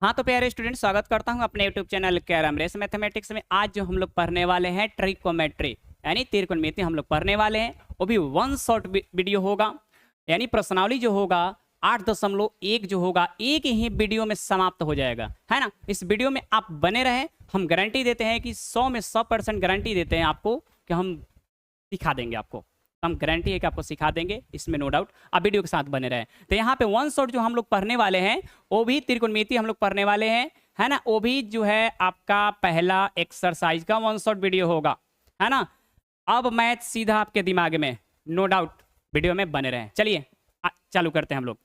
हाँ तो प्यारे स्टूडेंट, स्वागत करता हूँ अपने YouTube channel carrom race mathematics में। आज जो हम लोग पढ़ने वाले हैं ट्रिकोमेट्री यानी त्रिकोणमिति हम लोग पढ़ने वाले हैं। वो भी वन शॉट वीडियो होगा, यानी प्रश्नावली जो होगा 8.1 जो होगा एक ही वीडियो में समाप्त हो जाएगा, है ना। इस वीडियो में आप बने रहें, हम गारंटी देते हैं कि 100 में 100% गारंटी देते हैं आपको कि हम सिखा देंगे आपको। हम गारंटी है कि आपको सिखा देंगे, इसमें नो डाउट। आप वीडियो के साथ बने रहे। तो यहाँ पे वन शॉट जो हम लोग पढ़ने वाले हैं वो भी त्रिकोणमिति हम लोग पढ़ने वाले हैं, है ना। वो भी जो है आपका पहला एक्सरसाइज का वन शॉट वीडियो होगा, है ना। अब मैथ सीधा आपके दिमाग में, नो डाउट। वीडियो में बने रहे। चलिए चालू करते हैं हम लोग।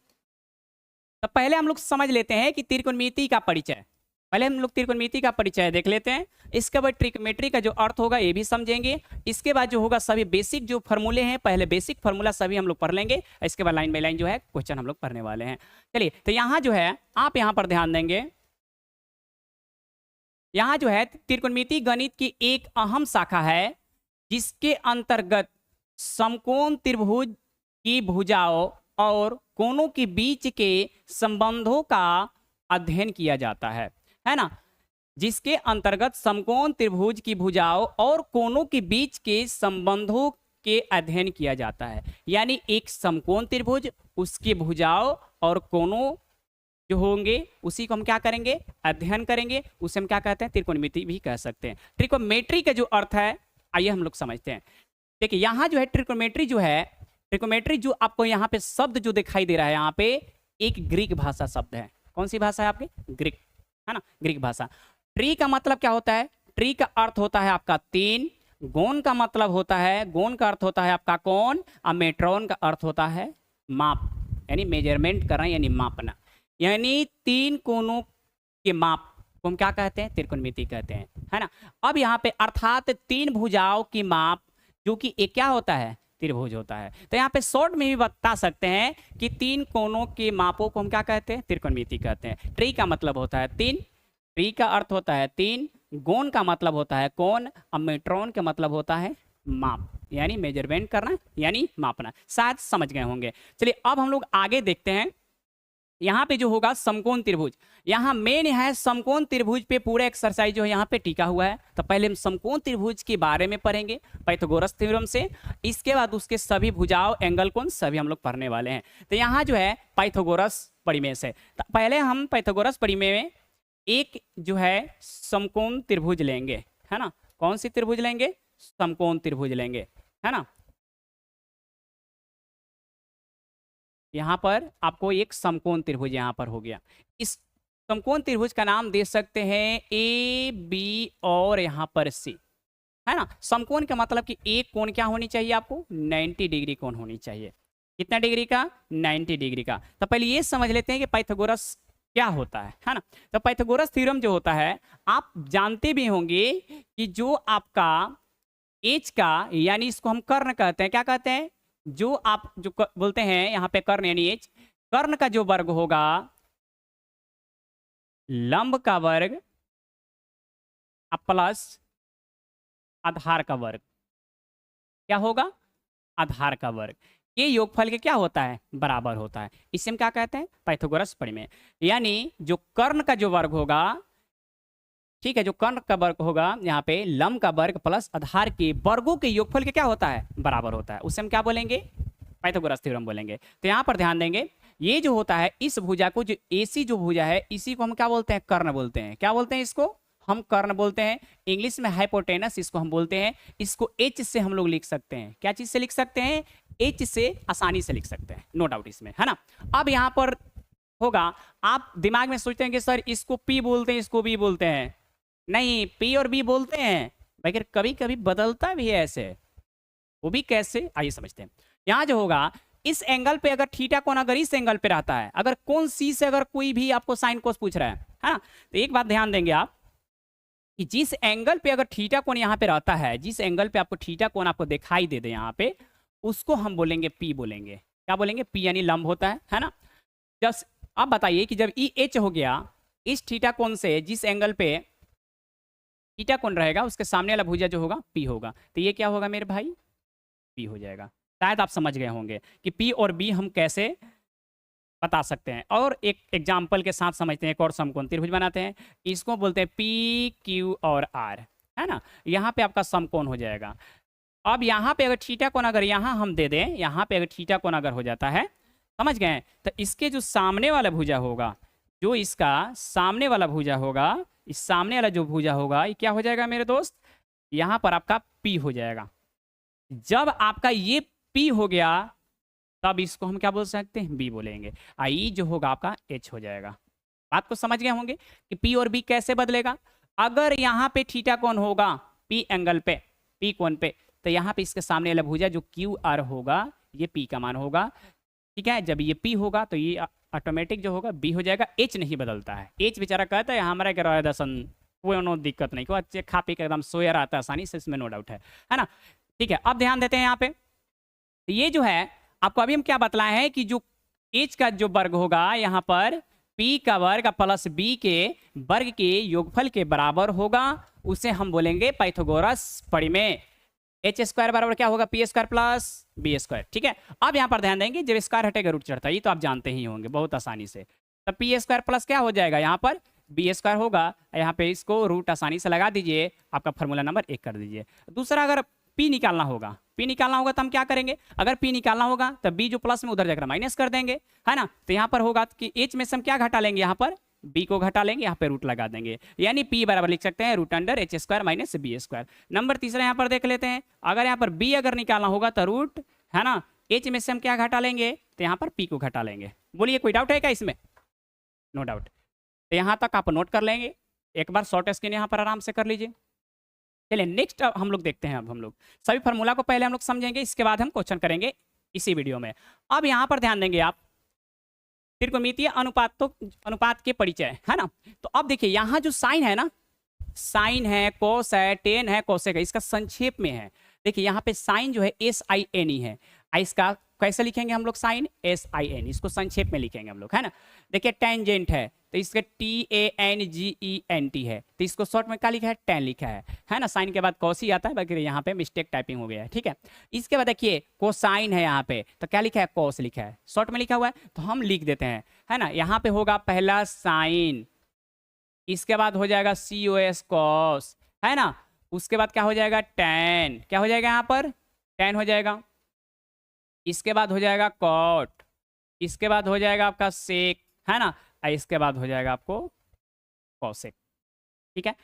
तो पहले हम लोग समझ लेते हैं कि त्रिकोणमिति का परिचय। पहले हम लोग त्रिकोणमिति का परिचय देख लेते हैं। इसके बाद ट्रिकोमेट्री का जो अर्थ होगा ये भी समझेंगे। इसके बाद जो होगा सभी बेसिक जो फॉर्मूले हैं, पहले बेसिक फार्मूला सभी हम लोग पढ़ लेंगे। इसके बाद लाइन बाय लाइन जो है क्वेश्चन हम लोग पढ़ने वाले हैं। चलिए, तो यहाँ जो है आप यहाँ पर ध्यान देंगे। यहाँ जो है त्रिकोणमिति गणित की एक अहम शाखा है जिसके अंतर्गत समकोण त्रिभुज की भुजाओं और कोणों के बीच के संबंधों का अध्ययन किया जाता है ना। जिसके अंतर्गत समकोण त्रिभुज की भुजाओं और कोणों के बीच के संबंधों के अध्ययन किया जाता है। यानी एक समकोण त्रिभुज, उसकी भुजाओं और कोणों जो होंगे उसी को हम क्या करेंगे, अध्ययन करेंगे। उसे हम क्या कहते हैं, त्रिकोणमिति भी कह सकते हैं। त्रिकोमेट्री का जो अर्थ है आइए हम लोग समझते हैं। देखिए यहाँ जो है ट्रिकोमेट्री जो है, ट्रिकोमेट्री जो आपको यहाँ पे शब्द जो दिखाई दे रहा है, यहाँ पे एक ग्रीक भाषा शब्द है। कौन सी भाषा है आपकी, ग्रीक, है ना, ग्रीक भाषा। ट्री का मतलब क्या होता है, ट्री का अर्थ होता है आपका तीन। गोन का मतलब होता है, गोन का अर्थ होता है आपका कोण। और मेट्रॉन का अर्थ होता है माप, यानी मेजरमेंट करना यानी मापना। यानी तीन कोणों के माप को हम क्या कहते हैं, त्रिकोणमिति कहते हैं, है ना। अब यहाँ पे अर्थात तीन भुजाओं की माप जो कि एक क्या होता है, त्रिभुज होता है। तो यहाँ पे शॉर्ट में भी बता सकते हैं कि तीन कोणों के मापों को हम क्या कहते हैं, त्रिकोणमिति कहते हैं। ट्री का मतलब होता है तीन, ट्री का अर्थ होता है तीन। गोन का मतलब होता है कोण। और मेट्रॉन का मतलब होता है माप, यानी मेजरमेंट करना यानी मापना। शायद समझ गए होंगे। चलिए अब हम लोग आगे देखते हैं। यहाँ पे जो होगा समकोण त्रिभुज, यहाँ मेन है समकोण त्रिभुज पे पूरा एक्सरसाइज जो है यहाँ पे टिका हुआ है। तो पहले हम समकोण त्रिभुज के बारे में पढ़ेंगे पाइथागोरस थ्योरम से। इसके बाद उसके सभी भुजाओं, एंगल, कोण सभी हम लोग पढ़ने वाले हैं। तो यहाँ जो है पाइथागोरस परिमेय से, तो पहले हम पाइथागोरस परिमेय में एक जो है समकोण त्रिभुज लेंगे, है ना। कौन सी त्रिभुज लेंगे, समकोण त्रिभुज लेंगे, है ना। यहाँ पर आपको एक समकोण त्रिभुज यहाँ पर हो गया। इस समकोण त्रिभुज का नाम दे सकते हैं ए, बी और यहाँ पर सी, है ना। समकोण का मतलब कि एक कोण क्या होनी चाहिए आपको, 90 डिग्री कोण होनी चाहिए। कितना डिग्री का, 90 डिग्री का। तो पहले ये समझ लेते हैं कि पाइथागोरस क्या होता है ना। तो पाइथागोरस थ्योरम जो होता है आप जानते भी होंगे कि जो आपका एच का, यानी इसको हम कर्ण कहते हैं, क्या कहते हैं, जो आप जो बोलते हैं यहाँ पे कर्ण यानी एच, कर्ण का जो वर्ग होगा लंब का वर्ग प्लस आधार का वर्ग, क्या होगा, आधार का वर्ग, ये योगफल के क्या होता है, बराबर होता है। इसे हम क्या कहते हैं, पाइथागोरस परिमेय। यानी जो कर्ण का जो वर्ग होगा, ठीक है, जो कर्ण का वर्ग होगा यहाँ पे लंब का वर्ग प्लस आधार के वर्गों के योगफल के क्या होता है, बराबर होता है। उसे हम क्या बोलेंगे, पाइथागोरस थ्योरम बोलेंगे। तो यहाँ पर ध्यान देंगे, ये जो होता है इस भुजा को, जो एसी जो भुजा है इसी को हम क्या बोलते हैं, कर्ण बोलते हैं। क्या बोलते हैं इसको, हम कर्ण बोलते हैं। इंग्लिश में हाइपोटेनस इसको हम बोलते हैं। इसको एच से हम लोग लिख सकते हैं। क्या चीज से लिख सकते हैं, एच से आसानी से लिख सकते हैं, नो डाउट इसमें, है ना। अब यहाँ पर होगा, आप दिमाग में सोचते हैं कि सर इसको पी बोलते हैं, इसको बी बोलते हैं। नहीं, पी और बी बोलते हैं, मगर कभी कभी बदलता भी है ऐसे। वो भी कैसे, आइए समझते हैं। यहाँ जो होगा इस एंगल पे अगर थीटा कोण अगर इस एंगल पे रहता है, अगर कोण सी से अगर कोई भी आपको साइन कोस पूछ रहा है ना, तो एक बात ध्यान देंगे आप कि जिस एंगल पे अगर थीटा कोण यहाँ पे रहता है, जिस एंगल पे आपको थीटा कोण आपको दिखाई दे यहाँ पे, उसको हम बोलेंगे पी बोलेंगे। क्या बोलेंगे, पी यानी लंब होता है ना। जब अब बताइए कि जब ई एच हो गया, इस थीटा कोण से जिस एंगल पे थीटा कोण रहेगा उसके सामने वाला भुजा जो होगा पी होगा, तो ये क्या होगा मेरे भाई, पी हो जाएगा। शायद आप समझ गए होंगे कि पी और बी हम कैसे बता सकते हैं। और एक एग्जाम्पल के साथ समझते हैं, एक और समकोण त्रिभुज बनाते हैं, इसको बोलते हैं पी क्यू और आर, है ना। यहाँ पे आपका समकोण हो जाएगा। अब यहाँ पे अगर थीटा कोण अगर यहाँ हम दे दें, यहाँ पे अगर थीटा कोण अगर हो जाता है, समझ गए, तो इसके जो सामने वाला भुजा होगा, जो इसका सामने वाला भुजा होगा, इस सामने वाला जो भुजा होगा ये क्या हो जाएगा मेरे दोस्त, यहाँ पर आपका P हो जाएगा। जब आपका ये P हो गया तब इसको हम क्या बोल सकते हैं, B बोलेंगे। आई जो होगा आपका H हो जाएगा। बात को समझ गए होंगे कि P और B कैसे बदलेगा। अगर यहाँ पे थीटा कोण होगा P एंगल पे, P कोण पे, तो यहाँ पे इसके सामने वाला भुजा जो QR होगा ये P का मान होगा, ठीक है। जब ये P होगा तो ये ऑटोमेटिक जो होगा B हो जाएगा। H नहीं बदलता है। H बेचारा कहता है हमारा क्या रहा दर्शन, कोई नो दिक्कत नहीं, कोई खा पी के एकदम सोया रहता है आसानी से, इसमें नो डाउट है ना। ठीक है, अब ध्यान देते हैं यहाँ पे, तो ये जो है आपको अभी हम क्या बतलाए हैं कि जो H का जो वर्ग होगा यहाँ पर P का वर्ग प्लस B के वर्ग के योगफल के बराबर होगा, उसे हम बोलेंगे पाइथागोरस परिमेय। एच स्क्वायर बराबर क्या होगा, P square plus B square, ठीक है। अब यहाँ पर ध्यान देंगे, जब स्क्वायर हटेगा रूट चढ़ता है, ये तो आप जानते ही होंगे बहुत आसानी से। तो पी स्क्वायर प्लस क्या हो जाएगा, यहाँ पर बी स्क्वायर होगा, यहाँ पे इसको रूट आसानी से लगा दीजिए, आपका फॉर्मूला नंबर 1 कर दीजिए। दूसरा अगर पी निकालना होगा, पी निकालना होगा तो हम क्या करेंगे, अगर पी निकालना होगा तो बी जो प्लस में उधर जाकर माइनस कर देंगे, है ना। तो यहाँ पर होगा कि एच में से हम क्या घटा लेंगे, यहाँ पर बी को घटा लेंगे, यहाँ पे रूट लगा देंगे, यानी पी बराबर लिख सकते हैं root under H square minus B square. Number तीसरा यहाँ पर देख लेते हैं, अगर यहाँ पर बी अगर निकालना होगा तो रूट, है ना, एच में से हम क्या घटा लेंगे, तो यहाँ पर पी को घटा लेंगे। बोलिए कोई डाउट है क्या इसमें, नो डाउट। तो यहाँ तक आप नोट कर लेंगे, एक बार शॉर्ट स्क्रीन यहाँ पर आराम से कर लीजिए। चलिए नेक्स्ट हम लोग देखते हैं। अब हम लोग सभी फार्मूला को पहले हम लोग समझेंगे, इसके बाद हम क्वेश्चन करेंगे इसी वीडियो में। अब यहाँ पर ध्यान देंगे आप, त्रिकोणमितीय अनुपात के परिचय, है ना। तो अब देखिए यहाँ जो साइन है ना, साइन है, कोस है, टेन है, कोसेक है, इसका संक्षेप में है। देखिए यहाँ पे साइन जो है SIN है, इसका कैसे लिखेंगे हम लोग, साइन SIN, इसको संक्षेप में लिखेंगे हम लोग, है ना। देखिए टेंजेंट है तो इसका TANGENT है, तो इसको शॉर्ट में क्या लिखा है, टेन लिखा है ना। साइन के बाद कॉस ही आता है, बाकी यहाँ पे मिस्टेक टाइपिंग हो गया है, ठीक है। इसके बाद देखिए कोसाइन है, यहाँ पे तो क्या लिखा है, कॉस लिखा है, शॉर्ट में लिखा हुआ है, तो हम लिख देते हैं, है ना। यहाँ पे होगा पहला साइन, इसके बाद हो जाएगा COS कॉस, है ना। उसके बाद क्या हो जाएगा, टेन, क्या हो जाएगा यहाँ पर, टेन हो जाएगा। इसके बाद हो जाएगा कॉट, इसके बाद हो जाएगा आपका सेक, है ना, इसके बाद हो जाएगा आपको कॉसेक, ठीक है।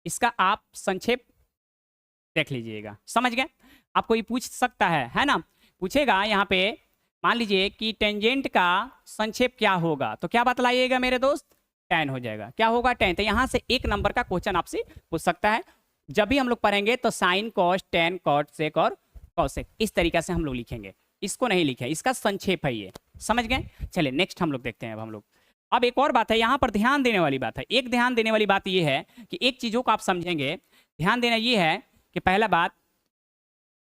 इसका आप संक्षेप देख लीजिएगा, समझ गए। आपको ये पूछ सकता है ना, पूछेगा यहाँ पे, मान लीजिए कि टेंजेंट का संक्षेप क्या होगा, तो क्या बतलाइएगा मेरे दोस्त, टेन हो जाएगा। क्या होगा, टेन। तो यहाँ से एक नंबर का क्वेश्चन आपसे पूछ सकता है। जब भी हम लोग पढ़ेंगे तो साइन, कॉस, टेन, कॉट, सेक और कॉसेक, इस तरीके से हम लोग लिखेंगे, इसको नहीं लिखे, इसका संक्षेप है ये, समझ गए। चलिए नेक्स्ट हम लोग देखते हैं। अब एक और बात है यहाँ पर ध्यान देने वाली बात है, एक ध्यान देने वाली बात ये है कि एक चीजों को आप समझेंगे, ध्यान देना ये है कि पहला बात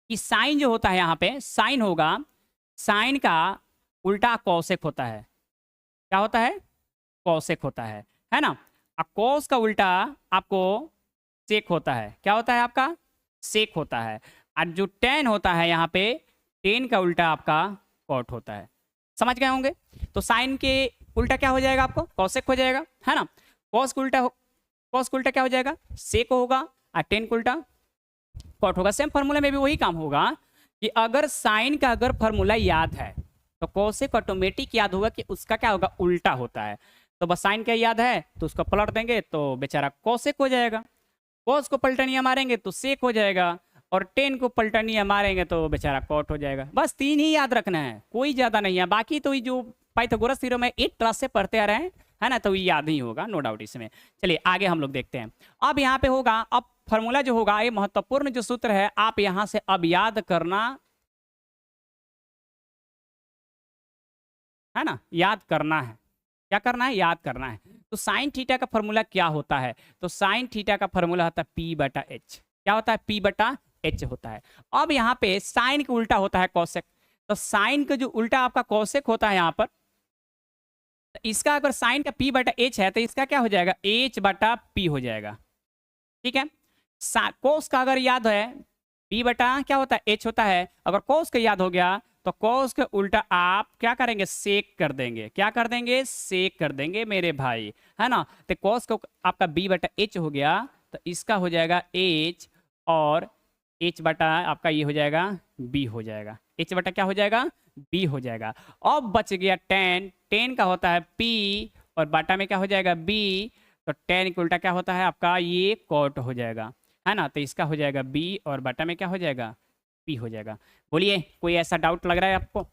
कि साइन जो होता है, यहाँ पे साइन होगा, साइन का उल्टा कॉसेक होता है, क्या होता है, कॉसेक होता है ना। और कॉस का उल्टा आपको सेक होता है, क्या होता है आपका, सेक होता है। और जो टेन होता है यहाँ पे, टेन का उल्टा आपका कॉट होता है, समझ गए होंगे। तो साइन के उल्टा क्या हो जाएगा, आपको कॉसेक हो जाएगा, है ना। कॉस का उल्टा क्या हो जाएगा, सेक होगा, और टेन का उल्टा कॉट होगा। सेम फार्मूला में भी वही काम होगा कि अगर साइन का अगर फार्मूला याद है तो कॉसेक ऑटोमेटिक याद होगा कि उसका क्या होगा, उल्टा होता है। तो बस साइन क्या याद है तो उसको पलट देंगे तो बेचारा कॉसेक हो जाएगा, कॉस को पलटनिया मारेंगे तो सेक हो जाएगा, और टेन को पलटनिया मारेंगे तो बेचारा कॉट हो जाएगा। बस तीन ही याद रखना है, कोई ज्यादा नहीं है। बाकी तो ये जो पाइथागोरस थ्योरम है 8 क्लास से पढ़ते आ रहे हैं, है ना, तो ये याद ही होगा, नो डाउट इसमें। चलिए आगे हम लोग देखते हैं। अब यहाँ पे होगा, अब फॉर्मूला जो होगा, ये महत्वपूर्ण जो सूत्र है आप यहाँ से अब याद करना, है ना, याद करना है। क्या करना है, याद करना है। तो साइन थीटा का फॉर्मूला क्या होता है, तो साइन थीटा का फॉर्मूला होता है P/H। क्या होता है, P/H होता है। अब यहाँ पे साइन का उल्टा होता है कॉसेक, तो साइन का जो उल्टा आपका कॉसेक होता है यहाँ पर, तो इसका अगर साइन का P/H है तो इसका क्या हो जाएगा, H/P हो जाएगा, ठीक है। कोस का अगर याद है P/ क्या होता है, H होता है। अगर कोस का याद हो गया तो कॉस के उल्टा आप क्या करेंगे, सेक कर देंगे। क्या कर देंगे, सेक कर देंगे मेरे भाई, है ना। तो कॉस को आपका बी बटा एच हो गया, तो इसका हो जाएगा एच, और एच बटा आपका ये हो जाएगा बी हो जाएगा। एच बटा क्या हो जाएगा, बी हो जाएगा। अब बच गया टेन, टेन का होता है पी, और बटा में क्या हो जाएगा बी, तो टेन के उल्टा क्या होता है आपका ये कॉट हो जाएगा, है ना। तो इसका हो जाएगा बी, और बटा में क्या हो जाएगा, पी हो जाएगा। बोलिए कोई ऐसा डाउट लग रहा है आपको,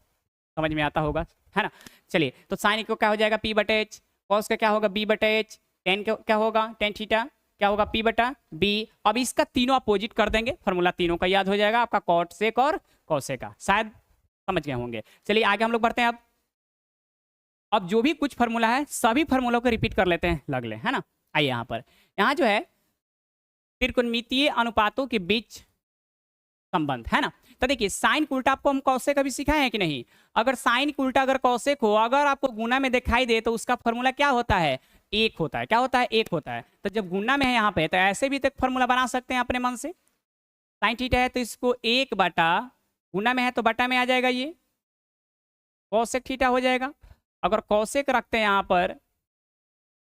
समझ में आता होगा, है ना। चलिए, तो साइन को क्या हो जाएगा पी बटे एच, कॉस का क्या होगा बी बटे एच, टेन क्या होगा टेन थीटा क्या होगा पी बटा बी। अब इसका तीनों अपोजिट कर देंगे, फॉर्मूला तीनों का याद हो जाएगा आपका, कॉट सेक और कॉसेक का, शायद समझ गए होंगे। चलिए आगे हम लोग बढ़ते हैं। अब जो भी कुछ फॉर्मूला है सभी फॉर्मूलों को रिपीट कर लेते हैं लगले, है ना। आइए यहाँ पर, यहाँ जो है त्रिकोणमितीय अनुपातों के बीच संबंध, है ना। तो देखिए साइन का उल्टा आपको हम कौशे का भी सिखाए हैं कि नहीं। अगर साइन का उल्टा अगर कौशिक हो, अगर आपको गुना में दिखाई दे, तो उसका फॉर्मूला क्या होता है, एक होता है। क्या होता है, एक होता है। तो जब गुना में है यहाँ पे, तो ऐसे भी तो फॉर्मूला बना सकते हैं अपने मन से। साइन थीटा है तो इसको एक बटा, गुना में है तो बटा में आ जाएगा, ये कौशिक थीटा हो जाएगा। अगर कौशिक रखते हैं यहाँ पर,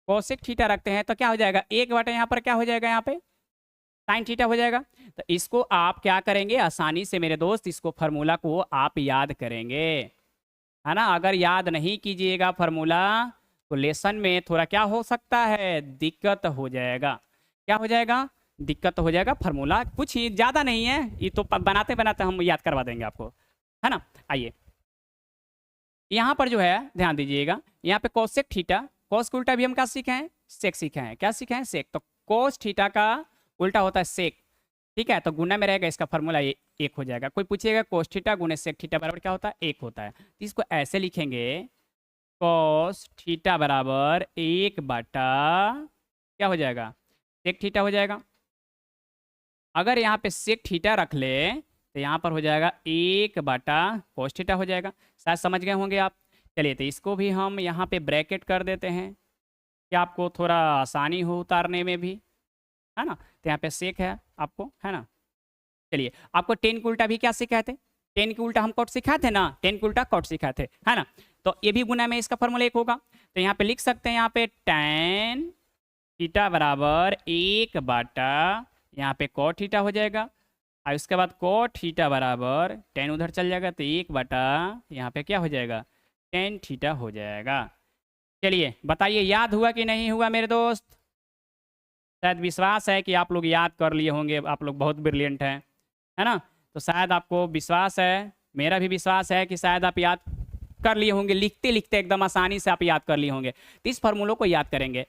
कौशिक थीटा रखते हैं, तो क्या हो जाएगा, एक बटा यहाँ पर क्या हो जाएगा, यहाँ पे साइन थीटा हो जाएगा। तो इसको आप क्या करेंगे, आसानी से मेरे दोस्त इसको फार्मूला को आप याद करेंगे, है ना। अगर याद नहीं कीजिएगा फार्मूला, तो लेसन में थोड़ा क्या हो सकता है, दिक्कत हो जाएगा। क्या हो जाएगा, दिक्कत हो जाएगा। फार्मूला कुछ ही ज़्यादा नहीं है, ये तो बनाते बनाते हम याद करवा देंगे आपको, है ना। आइए यहाँ पर जो है ध्यान दीजिएगा, यहाँ पे कॉसेक थीटा, कॉस का उल्टा भी हम क्या सीखे हैं, सेक सीखे हैं। क्या सीखे हैं, सेक। तो कॉस थीटा का उल्टा होता है सेक, ठीक है। तो गुना में रहेगा, इसका फॉर्मूला ये एक हो जाएगा। कोई पूछेगा कोस थीटा गुने सेक थीटा बराबर क्या होता है, एक होता है। तो इसको ऐसे लिखेंगे, कॉस थीटा बराबर एक बटा क्या हो जाएगा, सेक थीटा हो जाएगा। अगर यहाँ पे सेक थीटा रख ले, तो यहाँ पर हो जाएगा एक बटा कोस थीटा हो जाएगा। शायद समझ गए होंगे आप। चलिए, तो इसको भी हम यहाँ पे ब्रैकेट कर देते हैं, कि आपको थोड़ा आसानी हो उतारने में भी, है ना। तो यहाँ पे सेक है आपको, है ना। चलिए, आपको टेन का उल्टा भी क्या सिखाए थे, टेन के उल्टा हम कॉट सिखाए थे ना, टेन के उल्टा कॉट सिखाए थे, है ना। तो ये भी गुना में इसका फॉर्मूला एक होगा। तो यहाँ पे लिख सकते हैं, यहाँ पे टेन थीटा बराबर एक बटा यहाँ पे कॉट थीटा हो जाएगा, और उसके बाद कॉट थीटा बराबर टेन उधर चल जाएगा, तो एक बटा यहाँ पे क्या हो जाएगा, टेन थीटा हो जाएगा। चलिए बताइए, याद हुआ कि नहीं हुआ मेरे दोस्त। शायद विश्वास है कि आप लोग याद कर लिए होंगे, आप लोग बहुत ब्रिलियंट हैं, है ना। तो शायद आपको विश्वास है, मेरा भी विश्वास है कि शायद आप याद कर लिए होंगे, लिखते लिखते एकदम आसानी से आप याद कर लिए होंगे। तो इस फॉर्मूलों को याद करेंगे,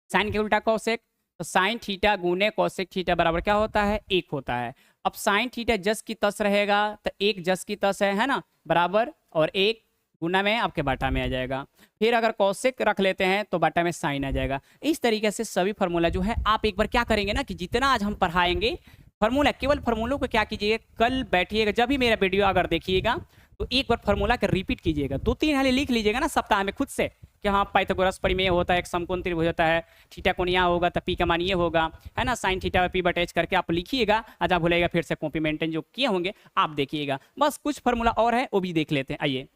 साइन के उल्टा कॉसेक, तो साइन थीटा गुने कॉसेक थीटा बराबर क्या होता है, एक होता है। अब साइन थीटा जस की तस रहेगा, तो एक जस की तस है ना, बराबर, और एक गुना में आपके बाटा में आ जाएगा। फिर अगर कौशिक रख लेते हैं तो बाटा में साइन आ जाएगा। इस तरीके से सभी फार्मूला जो है आप एक बार क्या करेंगे ना, कि जितना आज हम पढ़ाएंगे फार्मूला, केवल फार्मूलों को क्या कीजिएगा, कल बैठिएगा जब भी मेरा वीडियो अगर देखिएगा, तो एक बार फार्मूला का रिपीट कीजिएगा, 2-3 हाली लिख लीजिएगा ना सप्ताह में खुद से, कि हाँ पाइथागोरस परिमेय होता है, एक समकोण त्रिभुज होता है, थीटा कोण यहाँ होगा तो पी का मान ये होगा, है ना। साइन थीटा पी बटा एच करके आप लिखिएगा, आज आप भूलेगा फिर से कॉपी मेंटेन जो किए होंगे आप देखिएगा। बस कुछ फार्मूला और है वो भी देख लेते हैं। आइए,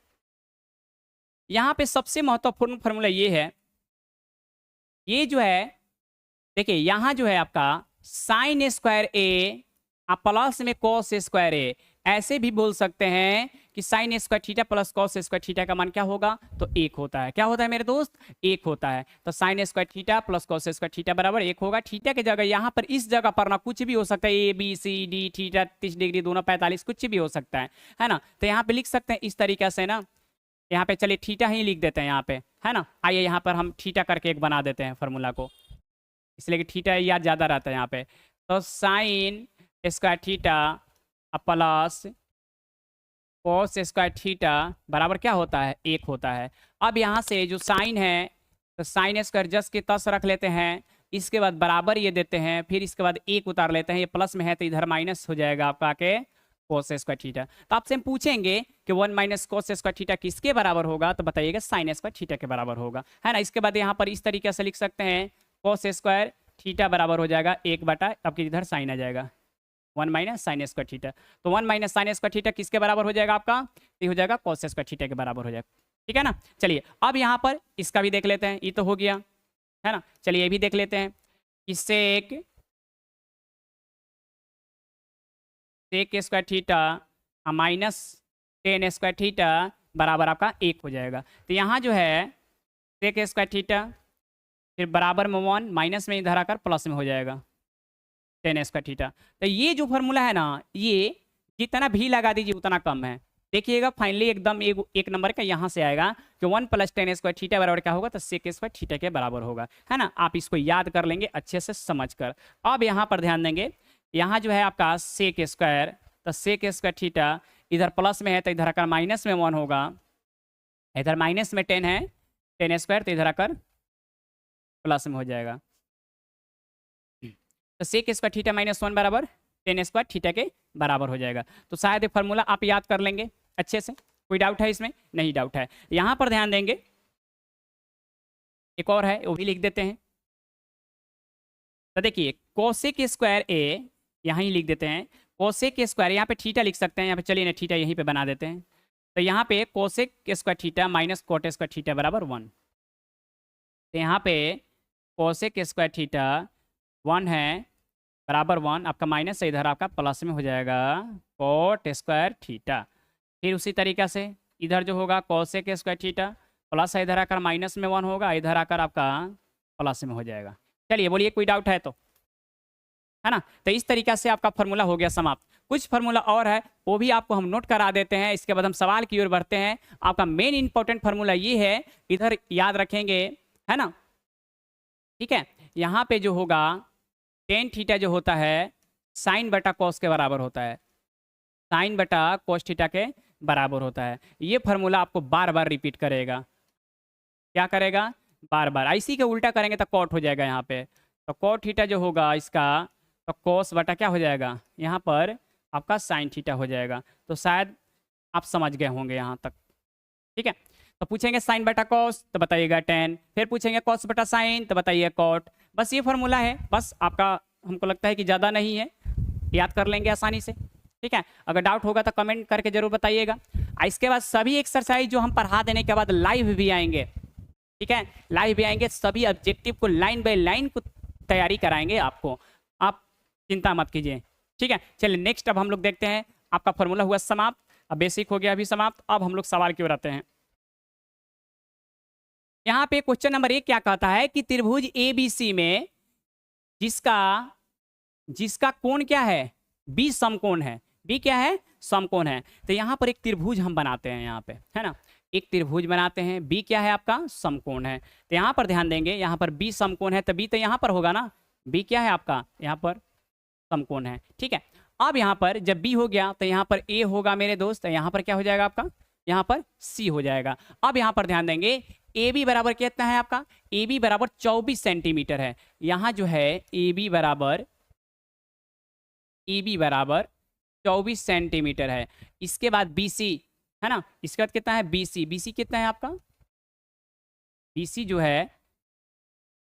यहाँ पे सबसे महत्वपूर्ण फार्मूला ये है, ये जो है देखिए, यहाँ जो है आपका साइन स्क्वायर ए प्लस में कॉस स्क्वायर ए, ऐसे भी बोल सकते हैं कि sine square theta plus cos square theta का मान क्या होगा, तो एक होता है। क्या होता है मेरे दोस्त, एक होता है। तो sine square theta plus cos square theta बराबर एक होगा। थीटा की जगह यहाँ पर इस जगह पर ना कुछ भी हो सकता है, A B C D, theta 30 degree दोनों 45, कुछ भी हो सकता है ना। तो यहाँ पे लिख सकते हैं इस तरीके से ना, यहाँ पे चलिए थीटा ही लिख देते हैं यहाँ पे, है ना। आइए यहाँ पर हम थीटा करके एक बना देते हैं फार्मूला को, इसलिए कि थीटा याद ज़्यादा रहता है यहाँ पे। तो sine square theta plus cos square theta बराबर क्या होता है, एक होता है। अब यहाँ से जो साइन है, तो साइन स्क्वायर जस के तस रख लेते हैं, इसके बाद बराबर ये देते हैं, फिर इसके बाद एक उतार लेते हैं, ये प्लस में है तो इधर माइनस हो जाएगा आपका के कोस स्क्वायर थीटा। तो आपसे हम पूछेंगे कि 1 माइनस कोस स्क्वायर थीटा किसके बराबर होगा, तो बताइएगा साइन स्क्वायर थीटा के बराबर होगा, है ना। इसके बाद यहाँ पर इस तरीके से लिख सकते हैं, कोस स्क्वायर थीटा बराबर हो जाएगा एक बटा, आपके इधर साइन आ जाएगा, 1 माइनस साइन स्क्वायर थीटा। तो 1 माइनस साइन स्क्वायर थीटा किसके बराबर हो जाएगा आपका? ये हो जाएगा कॉस स्क्वायर थीटा के बराबर हो जाएगा। ठीक है ना। चलिए अब यहाँ पर इसका भी देख लेते हैं, ये तो हो गया है ना। चलिए ये भी देख लेते हैं कि sec square theta minus tan square theta बराबर आपका 1 हो जाएगा। तो यहाँ जो है सेक स्क्वायर थीटा फिर बराबर में 1 माइनस में इधर आकर प्लस में हो जाएगा टेन स्क्वायर थीटा। तो ये जो फॉर्मूला है ना, ये जितना भी लगा दीजिए उतना कम है। देखिएगा फाइनली एकदम एक नंबर का यहाँ से आएगा कि 1 प्लस टेन स्क्वायर थीटा बराबर क्या होगा? तो सेक स्क्वायर थीटा के बराबर होगा, है ना। आप इसको याद कर लेंगे अच्छे से समझ कर। अब यहाँ पर ध्यान देंगे, यहाँ जो है आपका सेक स्क्वायर, तो सेक स्क्वायर थीटा इधर प्लस में है तो इधर आकर माइनस में 1 होगा, इधर माइनस में 10 है, टेन स्क्वायर तो इधर आकर प्लस में हो जाएगा। तो सेक स्क्वायर थीटा माइनस 1 बराबर टेन स्क्वायर थीटा के बराबर हो जाएगा। तो शायद ये फॉर्मूला आप याद कर लेंगे अच्छे से। कोई डाउट है इसमें? नहीं डाउट है। यहाँ पर ध्यान देंगे, एक और है वो भी लिख देते हैं। तो देखिए कोसेक स्क्वायर ए, यहाँ ही लिख देते हैं कोसेक स्क्वायर, यहाँ पे थीटा लिख सकते हैं, यहाँ पे चलिए ना थीटा यहीं पे बना देते हैं। तो यहाँ पे cosec square theta minus cot square theta बराबर 1। तो यहाँ पे कोसेक स्क्वायर थीटा 1 है बराबर 1, आपका माइनस से इधर आपका प्लस में हो जाएगा कोट स्क्वायर थीटा। फिर उसी तरीक़ा से इधर जो होगा कोसेक स्क्वायर थीटा प्लस इधर आकर माइनस में 1 होगा, इधर आकर आपका प्लस में हो जाएगा। चलिए बोलिए कोई डाउट है तो, है ना। तो इस तरीक़ा से आपका फॉर्मूला हो गया समाप्त। कुछ फॉर्मूला और है वो भी आपको हम नोट करा देते हैं, इसके बाद हम सवाल की ओर बढ़ते हैं। आपका मेन इंपॉर्टेंट फॉर्मूला ये है, इधर याद रखेंगे, है ना। ठीक है, यहाँ पे जो होगा टेन थीटा जो होता है साइन बटा कॉस के बराबर होता है, साइन बटा कॉस थीटा के बराबर होता है। ये फॉर्मूला आपको बार बार रिपीट करेगा, क्या करेगा? बार बार। इसी के उल्टा करेंगे तो कॉट हो जाएगा यहाँ पे। तो कॉट थीटा जो होगा इसका तो कॉस बटा क्या हो जाएगा? यहाँ पर आपका साइन थीटा हो जाएगा। तो शायद आप समझ गए होंगे यहाँ तक। ठीक है, तो पूछेंगे साइन बटा कॉस तो बताइएगा टेन, फिर पूछेंगे कॉस बटा साइन तो बताइए कॉट। बस ये फॉर्मूला है, बस आपका हमको लगता है कि ज़्यादा नहीं है, याद कर लेंगे आसानी से। ठीक है, अगर डाउट होगा तो कमेंट करके जरूर बताइएगा। इसके बाद सभी एक्सरसाइज जो हम पढ़ा देने के बाद लाइव भी आएंगे। ठीक है, लाइव भी आएंगे, सभी ऑब्जेक्टिव को लाइन बाय लाइन को तैयारी कराएंगे आपको, आप चिंता मत कीजिए। ठीक है, चलिए नेक्स्ट अब हम लोग देखते हैं। आपका फॉर्मूला हुआ समाप्त, अब बेसिक हो गया अभी समाप्त। अब हम लोग सवाल की ओर आते हैं। यहाँ पे क्वेश्चन नंबर 1 क्या कहता है कि त्रिभुज ABC में जिसका कोण क्या है? B समकोण है। B क्या है? समकोण है। तो यहाँ पर एक त्रिभुज हम बनाते हैं यहाँ पे, है ना, एक त्रिभुज बनाते हैं। B क्या है आपका? समकोण है। तो यहाँ पर ध्यान देंगे, यहाँ पर B समकोण है तो B तो यहाँ पर होगा ना। B क्या है आपका? यहाँ पर समकोण है। ठीक है, अब यहाँ पर जब B हो गया तो यहाँ पर A होगा मेरे दोस्त, तो यहाँ पर क्या हो जाएगा आपका? यहाँ पर C हो जाएगा। अब यहाँ पर ध्यान देंगे AB बराबर कितना है आपका? AB बराबर 24 सेंटीमीटर है। यहाँ जो है AB बराबर 24 सेंटीमीटर है। इसके बाद BC है ना, इसके बाद कितना है? BC कितना है आपका? BC जो है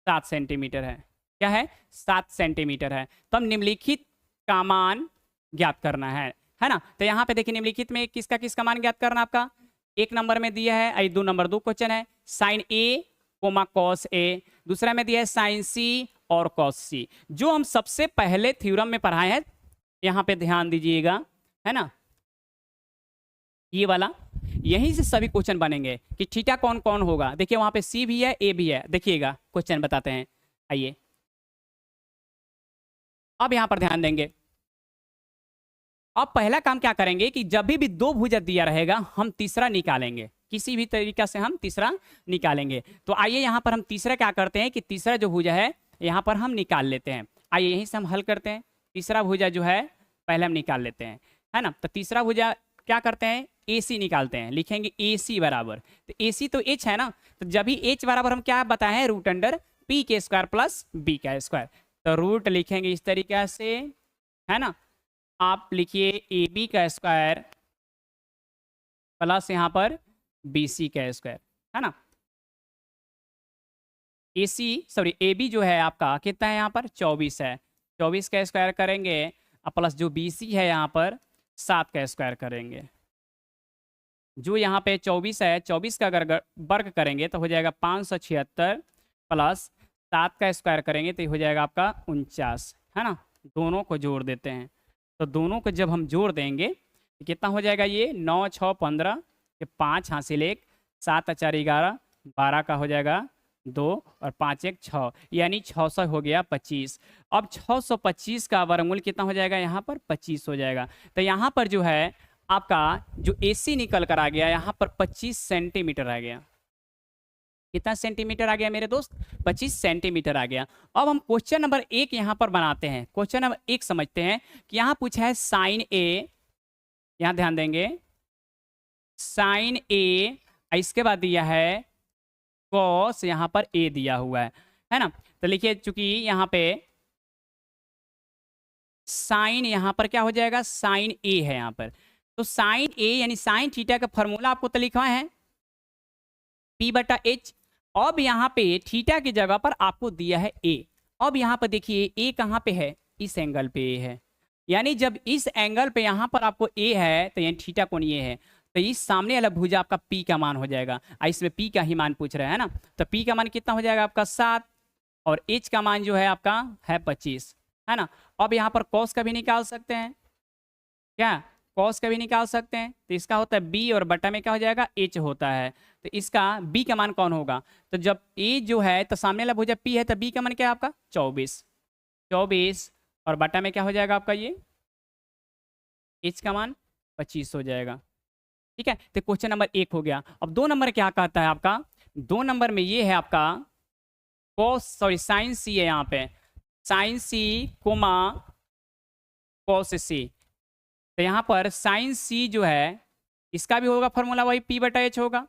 7 सेंटीमीटर है। क्या है? 7 सेंटीमीटर है। तो हम निम्नलिखित का मान ज्ञात करना है ना। तो यहाँ पे देखिए निम्नलिखित में किसका मान ज्ञात करना आपका? एक नंबर में दिया है, 2 नंबर 2 क्वेश्चन है sine A comma cos A, दूसरा में दिया है साइन C और कॉस C, जो हम सबसे पहले थ्योरम में पढ़ाए हैं। यहाँ पे ध्यान दीजिएगा, है ना, ये वाला, यहीं से सभी क्वेश्चन बनेंगे कि थीटा कौन कौन होगा। देखिए वहां पे C भी है, A भी है। देखिएगा क्वेश्चन बताते हैं, आइए। अब यहां पर ध्यान देंगे, अब पहला काम क्या करेंगे कि जब भी 2 भुजा दिया रहेगा हम तीसरा निकालेंगे, किसी भी तरीका से हम तीसरा निकालेंगे। तो आइए यहाँ पर हम तीसरा क्या करते हैं कि तीसरा जो भुजा है यहाँ पर हम निकाल लेते हैं। आइए यहीं से हम हल करते हैं। तीसरा भुजा जो है पहले हम निकाल लेते हैं, है ना। तो तीसरा भुजा क्या करते हैं? AC निकालते हैं, लिखेंगे AC बराबर, तो AC तो H है ना, तो जब भी H बराबर हम क्या बताए हैं? रूट अंडर P के स्क्वायर प्लस B का स्क्वायर। तो रूट लिखेंगे इस तरीका से, है ना। आप लिखिए AB का स्क्वायर प्लस यहाँ पर BC का स्क्वायर, है ना। AB जो है आपका कितना है? यहाँ पर 24 है। 24 का स्क्वायर करेंगे और प्लस जो BC है यहाँ पर 7 का स्क्वायर करेंगे। जो यहाँ पे 24 है, 24 का अगर वर्ग करेंगे तो हो जाएगा 576 प्लस 7 का स्क्वायर करेंगे तो हो जाएगा आपका 49, है ना। दोनों को जोड़ देते हैं, तो दोनों को जब हम जोड़ देंगे तो कितना हो जाएगा, ये 9 6 15, ये 5 हासिल 1, 7 4 11, 12 का हो जाएगा 2 और 5 1 6, यानी 600 हो गया 25। अब 625 का वर्गमूल कितना हो जाएगा, यहाँ पर 25 हो जाएगा। तो यहाँ पर जो है आपका जो AC निकल कर आ गया, यहाँ पर 25 सेंटीमीटर आ गया। कितना सेंटीमीटर आ गया मेरे दोस्त, 25 सेंटीमीटर आ गया। अब हम क्वेश्चन नंबर 1 यहाँ पर बनाते हैं। क्वेश्चन नंबर 1 समझते हैं कि यहाँ पूछा है साइन A, यहाँ ध्यान देंगे साइन A, इसके बाद दिया है कॉस, यहाँ पर A दिया हुआ है ना। तो लिखिए, चूंकि यहाँ पे साइन यहाँ पर क्या हो जाएगा, साइन A है यहाँ पर, तो साइन A यानी साइन थीटा का फॉर्मूला आपको तो लिखा है P/H। अब यहाँ पे थीटा की जगह पर आपको दिया है A। अब यहाँ पर देखिए A कहाँ पे है, इस एंगल पे A है, यानी जब इस एंगल पे यहाँ पर आपको A है तो यानी थीटा कोण ये है, तो इस सामने वाला भुजा आपका P का मान हो जाएगा। इसमें P का ही मान पूछ रहा है ना, तो P का मान कितना हो जाएगा आपका 7 और H का मान जो है आपका है 25, है ना। अब यहाँ पर कॉस का भी निकाल सकते हैं, क्या कॉस का भी निकाल सकते हैं, तो इसका होता है B और बटा में क्या हो जाएगा H होता है, तो इसका B का मान कौन होगा, तो जब A जो है तो सामने वाला भुजा P है, तो B का मान क्या है आपका 24 और बटा में क्या हो जाएगा आपका ये H का मान 25 हो जाएगा। ठीक है, तो क्वेश्चन नंबर 1 हो गया। अब 2 नंबर क्या कहता है आपका, 2 नंबर में ये है आपका साइन C है, यहाँ पे sine C comma cos C, तो यहाँ पर साइन C जो है इसका भी होगा फॉर्मूला वही P/H होगा।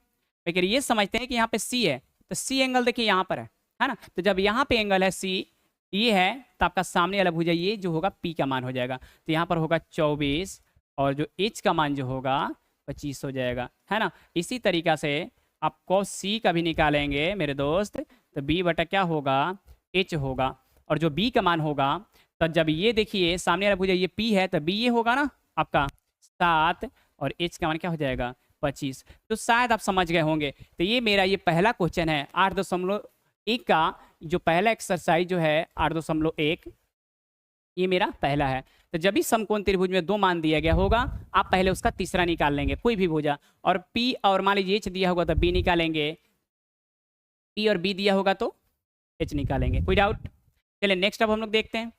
लेकिन ये समझते हैं कि यहाँ पे C है, तो C एंगल देखिए यहाँ पर है ना, तो जब यहाँ पे एंगल है C ये है, तो आपका सामने वाला भुजा ये जो होगा P का मान हो जाएगा, तो यहाँ पर होगा 24 और जो H का मान जो होगा 25 हो जाएगा, है ना। इसी तरीका से आप cos C का भी निकालेंगे मेरे दोस्त, तो B बटा क्या होगा H होगा, और जो B का मान होगा, तो जब ये देखिए सामने वाला भुजा ये P है, तो B ये होगा ना आपका 7 और H का मान क्या हो जाएगा 25। तो शायद आप समझ गए होंगे। तो ये मेरा ये पहला क्वेश्चन है 8.1 का, जो पहला एक्सरसाइज जो है 8.1, ये मेरा पहला है। तो जब भी समकोण त्रिभुज में 2 मान दिया गया होगा, आप पहले उसका तीसरा निकाल लेंगे, कोई भी भुजा, और P और मान लीजिए H दिया होगा तो B निकालेंगे, P और B दिया होगा तो H निकालेंगे। कोई डाउट? चलिए नेक्स्ट अब हम लोग देखते हैं।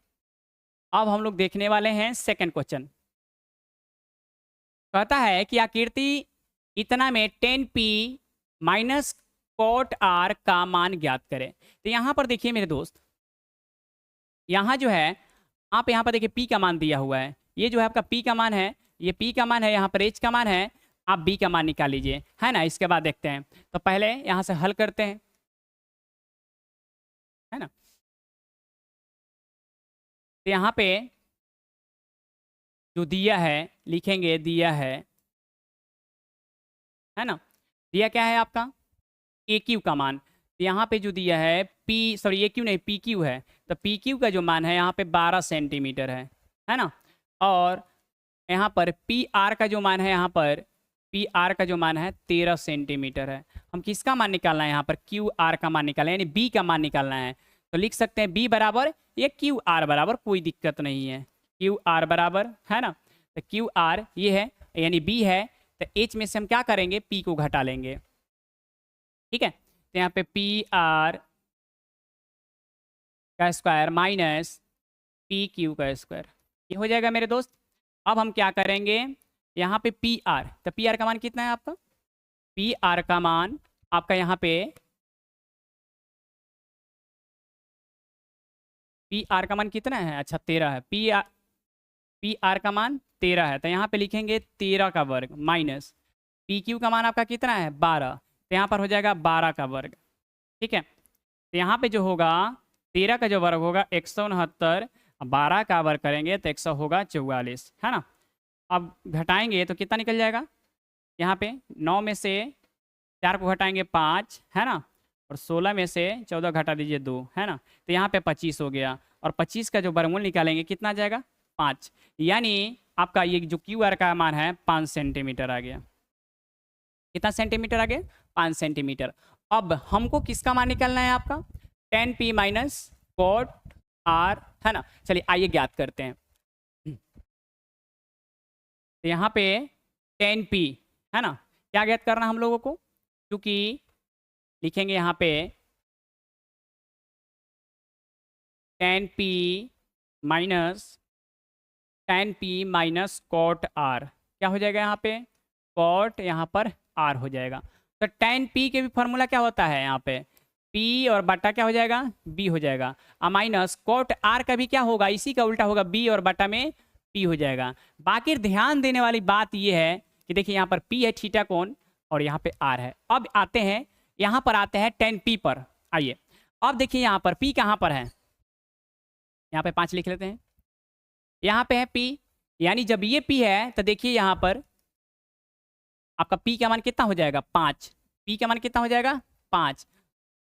अब हम लोग देखने वाले हैं सेकंड क्वेश्चन। कहता है कि आकृति इतना में 10P माइनस cot R का मान ज्ञात करें। तो यहाँ पर देखिए मेरे दोस्त, यहाँ जो है आप यहाँ पर देखिए P का मान दिया हुआ है, ये जो है आपका P का मान है, ये P का मान है, यहाँ पर H का मान है, आप B का मान निकाल लीजिए, है ना। इसके बाद देखते हैं, तो पहले यहाँ से हल करते हैं, है ना। तो यहाँ पे जो दिया है लिखेंगे, दिया है ना, दिया क्या है आपका AQ का मान। तो यहाँ पे जो दिया है AQ नहीं PQ है, तो PQ का जो मान है यहाँ पे 12 सेंटीमीटर है ना। और यहाँ पर PR का जो मान है, यहाँ पर PR का जो मान है 13 सेंटीमीटर है। हम किसका मान निकालना है, यहाँ पर QR का मान निकालना है, यानी B का मान निकालना है। तो लिख सकते हैं B बराबर या QR बराबर, कोई दिक्कत नहीं है, QR बराबर, है ना। तो QR ये है यानी B है, तो H में से हम क्या करेंगे, P को घटा लेंगे, ठीक है। तो यहाँ पे PR का स्क्वायर माइनस PQ का स्क्वायर, ये हो जाएगा मेरे दोस्त। अब हम क्या करेंगे, यहाँ पे PR, तो PR का मान कितना है आपका, PR का मान आपका यहाँ पे PR का मान कितना है, अच्छा 13 है, PR का मान 13 है, तो यहाँ पे लिखेंगे 13 का वर्ग माइनस PQ का मान आपका कितना है 12, तो यहाँ पर हो जाएगा 12 का वर्ग, ठीक है। तो यहाँ पे जो होगा 13 का जो वर्ग होगा 169, 12 का वर्ग करेंगे तो 100 होगा 44, है ना। अब घटाएंगे तो कितना निकल जाएगा, यहाँ पे 9 में से 4 को घटाएंगे 5, है ना, और 16 में से 14 घटा दीजिए 2, है ना, तो यहाँ पे 25 हो गया, और 25 का जो वर्गमूल निकालेंगे कितना आ जाएगा 5, यानी आपका ये जो क्यू आर का मान है 5 सेंटीमीटर आ गया। कितना सेंटीमीटर आ गया? 5 सेंटीमीटर। अब हमको किसका मान निकालना है? आपका tan p minus cot r, है ना। चलिए आइए ज्ञात करते हैं। तो यहाँ पे tan p, है ना, क्या ज्ञात करना हम लोगों को? क्योंकि लिखेंगे यहाँ पे tan p minus cot r, क्या हो जाएगा यहाँ पे? कॉट यहाँ पर r हो जाएगा। तो tan p के भी फॉर्मूला क्या होता है यहाँ पे? p और बटा क्या हो जाएगा? b हो जाएगा। माइनस कॉट r का भी क्या होगा? इसी का उल्टा होगा, b और बटा में p हो जाएगा। बाकी ध्यान देने वाली बात ये है कि देखिए यहाँ पर p है थीटा कोण और यहाँ पे r है। अब आते हैं यहाँ पर, आते हैं tan p पर। आइए अब देखिए यहाँ पर p कहाँ पर है? यहाँ पे 5 लिख लेते हैं। यहाँ पे है p, यानी जब ये p है तो देखिए यहाँ पर आपका p का मान कितना हो जाएगा? 5। p का मान कितना हो जाएगा? 5,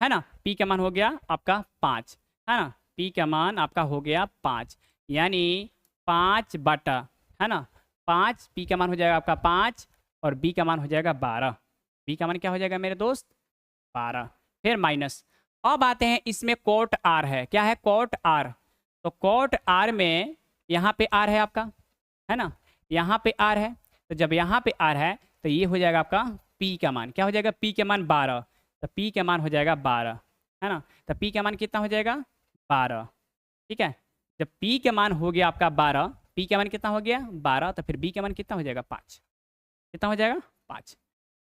है ना। p का मान हो गया आपका 5, है ना। p का मान आपका हो गया 5, यानी 5 बटा, है ना, 5। p का मान हो जाएगा आपका 5 और b का मान हो जाएगा 12। b का मान क्या हो जाएगा मेरे दोस्त? 12। फिर माइनस। अब आते हैं इसमें कॉट r है। क्या है? Cot r। तो कॉट r में यहाँ पे r है आपका, है ना, यहाँ पे r है। तो जब यहाँ पे r है तो ये हो जाएगा आपका p का मान। क्या हो जाएगा? p के मान 12। तो p का मान हो जाएगा 12, है ना। तो p का मान कितना हो जाएगा? 12। ठीक है, जब p का मान हो गया आपका 12, p का मान कितना हो गया? 12, तो फिर b का मान कितना हो जाएगा? 5। कितना हो जाएगा? 5।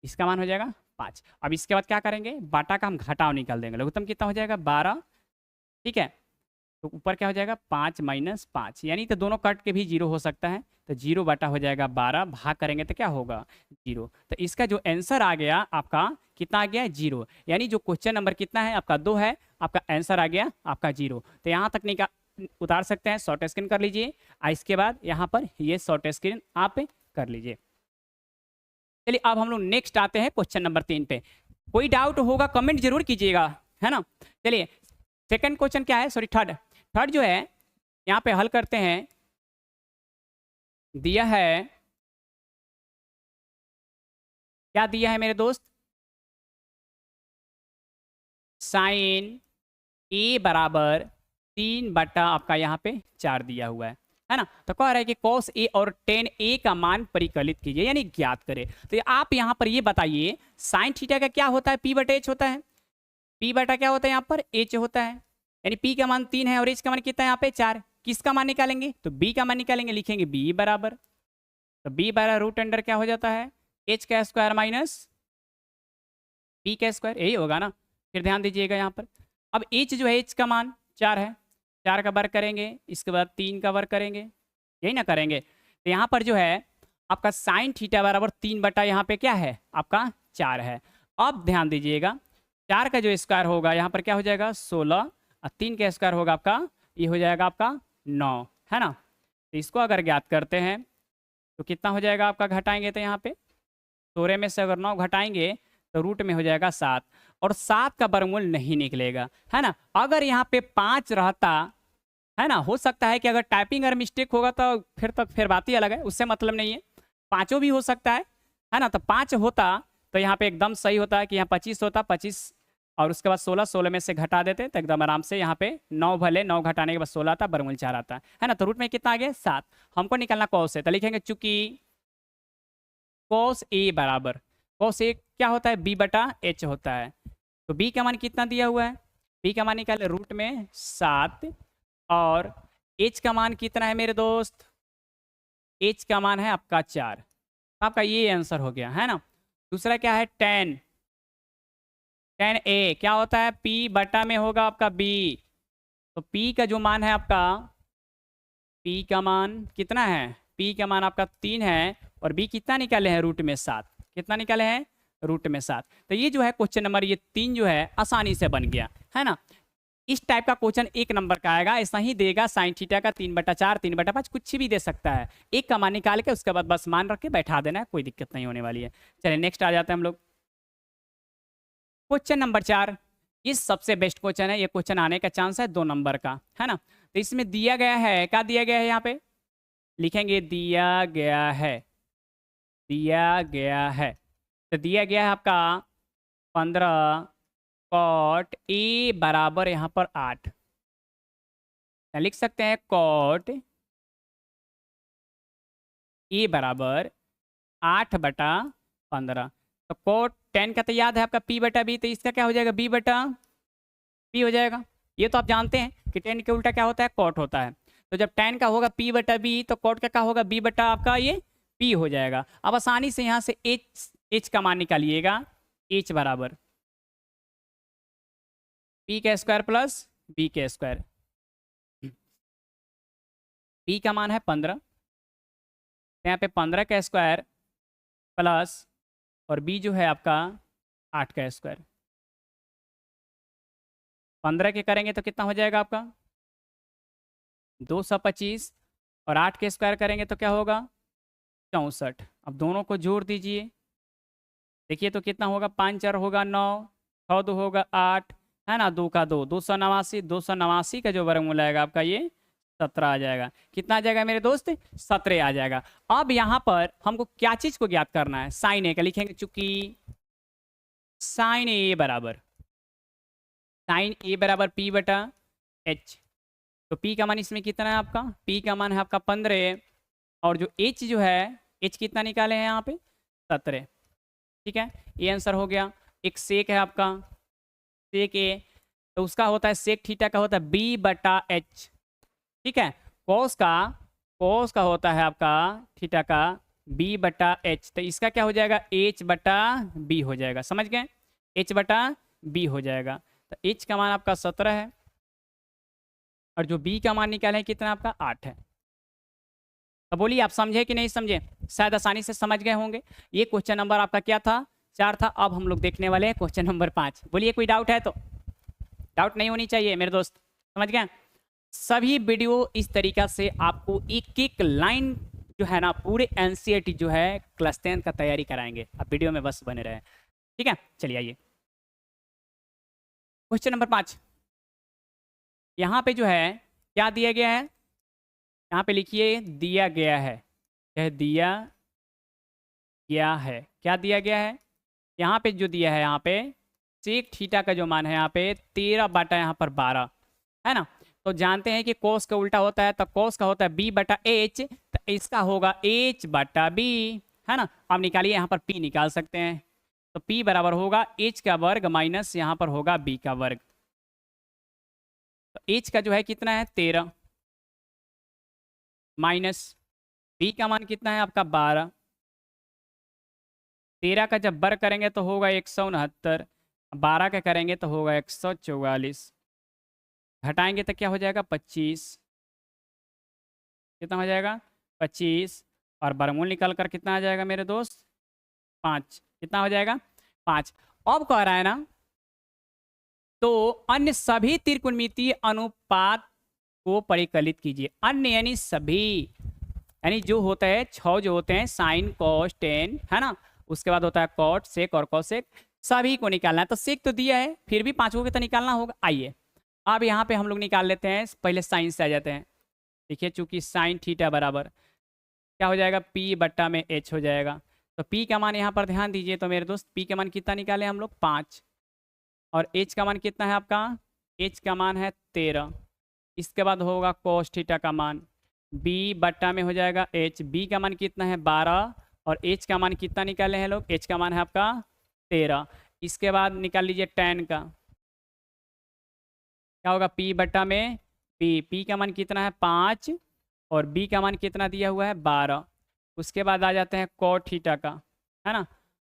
इसका मान हो जाएगा 5। अब इसके बाद क्या करेंगे? बाटा का हम घटाव निकाल देंगे। लघुत्तम कितना हो जाएगा? 12। ठीक है, तो ऊपर क्या हो जाएगा? 5 माइनस 5, यानी तो दोनों कट के भी 0 हो सकता है। तो 0 बटा हो जाएगा 12, भाग करेंगे तो क्या होगा? 0। तो इसका जो आंसर आ गया आपका कितना आ गया? 0। यानी जो क्वेश्चन नंबर कितना है आपका? 2 है। आपका आंसर आ गया आपका 0। तो यहाँ तक निकाल उतार सकते हैं, शॉर्ट स्क्रीन कर लीजिए। इसके बाद यहाँ पर ये शॉर्ट स्क्रीन आप कर लीजिए। चलिए अब हम लोग नेक्स्ट आते हैं क्वेश्चन नंबर 3 पे। कोई डाउट होगा कमेंट जरूर कीजिएगा, है ना। चलिए सेकंड क्वेश्चन क्या है? सॉरी थर्ड जो है यहाँ पे हल करते हैं। दिया है, क्या दिया है मेरे दोस्त? साइन ए बराबर 3 बटा आपका यहाँ पे 4 दिया हुआ है ना। तो कह रहा है कि cos ए और tan ए का मान परिकलित कीजिए, यानी ज्ञात करें। तो आप यहाँ पर ये बताइए साइन थीटा का क्या होता है? p बटा h होता है। p बटा क्या होता है यहाँ पर? h होता है। यानी p का मान 3 है और h का मान कितना है यहाँ पे? 4। किसका मान निकालेंगे? तो b का मान निकालेंगे। लिखेंगे b बराबर, तो b बराबर रूट अंडर क्या हो जाता है? h का स्क्वायर माइनस p का स्क्वायर, यही होगा ना। फिर ध्यान दीजिएगा यहाँ पर, अब h जो है h का मान 4 है, 4 का वर्ग करेंगे, इसके बाद 3 का वर्ग करेंगे, यही ना करेंगे। तो यहाँ पर जो है आपका साइन थीटा बराबर 3 बटा यहाँ पे क्या है? आपका 4 है। अब ध्यान दीजिएगा 4 का जो स्क्वायर होगा यहाँ पर क्या हो जाएगा? 16, और 3 का स्क्वायर होगा आपका, ये हो जाएगा आपका 9, है ना। तो इसको अगर ज्ञात करते हैं तो कितना हो जाएगा आपका? घटाएंगे तो यहाँ पे 16 में से अगर 9 घटाएंगे तो रूट में हो जाएगा 7, और 7 का वर्गमूल नहीं निकलेगा, है ना। अगर यहाँ पे 5 रहता, है ना, हो सकता है कि अगर टाइपिंग अगर मिस्टेक होगा तो फिर बात ही अलग है, उससे मतलब नहीं है। 5 भी हो सकता है ना। तो 5 होता तो यहाँ पे एकदम सही होता है कि यहाँ 25 होता, 25 और उसके बाद 16 में से घटा देते तो एकदम आराम से यहाँ पे 9, भले 9 घटाने के बाद 16 आता, वर्गमूल 4 आता है ना। तो रूट में कितना आ गया? 7। हमको निकालना कॉस है, तो लिखेंगे चूंकि कॉस ए बराबर, कॉस ए क्या होता है? b बटा h होता है। तो b का मान कितना दिया हुआ है? b का मान निकाले रूट में 7, और h का मान कितना है मेरे दोस्त? h का मान है आपका 4। आपका ये आंसर हो गया, है ना। दूसरा क्या है? tan a क्या होता है? p बटा में होगा आपका b। तो p का जो मान है आपका, p का मान कितना है? p का मान आपका 3 है, और b कितना निकाले हैं? रूट में 7। कितना निकाले हैं? रूट में 7। तो ये जो है क्वेश्चन नंबर ये 3 जो है आसानी से बन गया, है ना। इस टाइप का क्वेश्चन 1 नंबर का आएगा, ऐसा ही देगा साइन थीटा का 3 बटा 4, 3 बटा 5, कुछ भी दे सकता है। एक का मान निकाल के उसके बाद बस मान रख के बैठा देना है, कोई दिक्कत नहीं होने वाली है। चलिए नेक्स्ट आ जाते हैं हम लोग। क्वेश्चन नंबर 4, ये सबसे बेस्ट क्वेश्चन है। ये क्वेश्चन आने का चांस है 2 नंबर का, है ना। तो इसमें दिया गया है, क्या दिया गया है यहाँ पे? लिखेंगे दिया गया है, दिया गया है। तो दिया गया है आपका 15 कॉट ए बराबर यहाँ पर 8। लिख सकते हैं कॉट ए बराबर 8/15। तो कोट 10 का तो याद है आपका P/B, तो इसका क्या हो जाएगा B/P हो जाएगा। ये तो आप जानते हैं कि 10 के उल्टा क्या होता है, कोट होता है। तो जब 10 का होगा P/B तो कोट का क्या होगा B बटा आपका ये P हो जाएगा। अब आसानी से यहाँ से H का मान निकालिएगा। H बराबर P का स्क्वायर प्लस B का स्क्वायर। P का मान है 15, यहाँ पे 15 का स्क्वायर प्लस और B जो है आपका 8 का स्क्वायर। 15 के करेंगे तो कितना हो जाएगा आपका 225, और 8 के स्क्वायर करेंगे तो क्या होगा 64। अब दोनों को जोड़ दीजिए, देखिए तो कितना होगा 5 4 होगा 9, 6 2 होगा 8, है ना, 2 का 2 289, 289 का जो वर्गमूल आएगा आपका ये 17 आ जाएगा। कितना आ जाएगा मेरे दोस्त 17 आ जाएगा। अब यहाँ पर हमको क्या चीज को ज्ञात करना है, साइन ए का लिखेंगे, चूंकि साइन ए बराबर P/H। तो P का मान इसमें कितना है आपका, P का मान है आपका 15, और जो H जो है H कितना निकाले हैं यहाँ पे 17। ठीक है, ये आंसर हो गया। एक सेक है आपका सेक ए, तो उसका होता है सेक थीटा का होता है B/H। ठीक है, कॉस का होता है आपका थीटा का B/H, तो इसका क्या हो जाएगा H/B हो जाएगा। समझ गए, H/B हो जाएगा। तो H का मान आपका 17 है, और जो B का मान निकाले कितना आपका 8 है। तो बोलिए आप समझे कि नहीं समझे, शायद आसानी से समझ गए होंगे। ये क्वेश्चन नंबर आपका क्या था 4 था। अब हम लोग देखने वाले हैं क्वेश्चन नंबर 5। बोलिए कोई डाउट है तो, डाउट नहीं होनी चाहिए मेरे दोस्त, समझ गए। सभी वीडियो इस तरीका से आपको एक एक लाइन जो है ना पूरे एनसीईआरटी जो है क्लास 10 का तैयारी कराएंगे। आप वीडियो में बस बने रहे, ठीक है। चलिए आइए क्वेश्चन नंबर 5। यहाँ पे जो है क्या दिया गया है, यहाँ पे लिखिए दिया गया है, यह दिया गया है, क्या दिया गया है। यहाँ पे जो दिया है, यहाँ पे सेक थीटा का जो मान है यहाँ पे 13 यहाँ पर 12 है ना। तो जानते हैं कि कोस का उल्टा होता है, तो कोस का होता है B/H, तो इसका होगा H/B है ना। अब निकालिए, यहाँ पर P निकाल सकते हैं, तो P बराबर होगा H का वर्ग माइनस यहाँ पर होगा B का वर्ग। तो H का जो है कितना है 13 माइनस B का मान कितना है आपका 12। 13 का जब वर्ग करेंगे तो होगा 169, 12 का करेंगे तो होगा 144, घटाएंगे तो क्या हो जाएगा 25, कितना हो जाएगा 25, और वर्गमूल निकाल कर कितना आ जाएगा मेरे दोस्त 5, कितना हो जाएगा 5। अब कह रहा है ना, तो अन्य सभी त्रिकोणमितीय अनुपात को परिकलित कीजिए। अन्य यानी सभी, यानी जो होता है 6 जो होते हैं साइन कॉस टेन है ना, उसके बाद होता है कॉट सेक और कॉसेक, सभी को निकालना है। तो सेक तो दिया है, फिर भी 5 को तो निकालना होगा। आइए अब यहाँ पे हम लोग निकाल लेते हैं, पहले साइन से आ जाते हैं। देखिए चूंकि साइन थीटा बराबर क्या हो जाएगा P/H हो जाएगा। तो P का मान यहाँ पर ध्यान दीजिए, तो मेरे दोस्त P का मान कितना निकाले हम लोग 5, और H का मान कितना है आपका, H का मान है 13। इसके बाद होगा cos थीटा का मान B/ में हो जाएगा H, B का मान कितना है 12, और H का मान कितना निकाले हैं लोग, H का मान है आपका 13। इसके बाद निकाल लीजिए tan का, क्या होगा P/में P का मान कितना है 5, और B का मान कितना दिया हुआ है 12। उसके बाद आ जाते हैं cot थीटा का, है ना।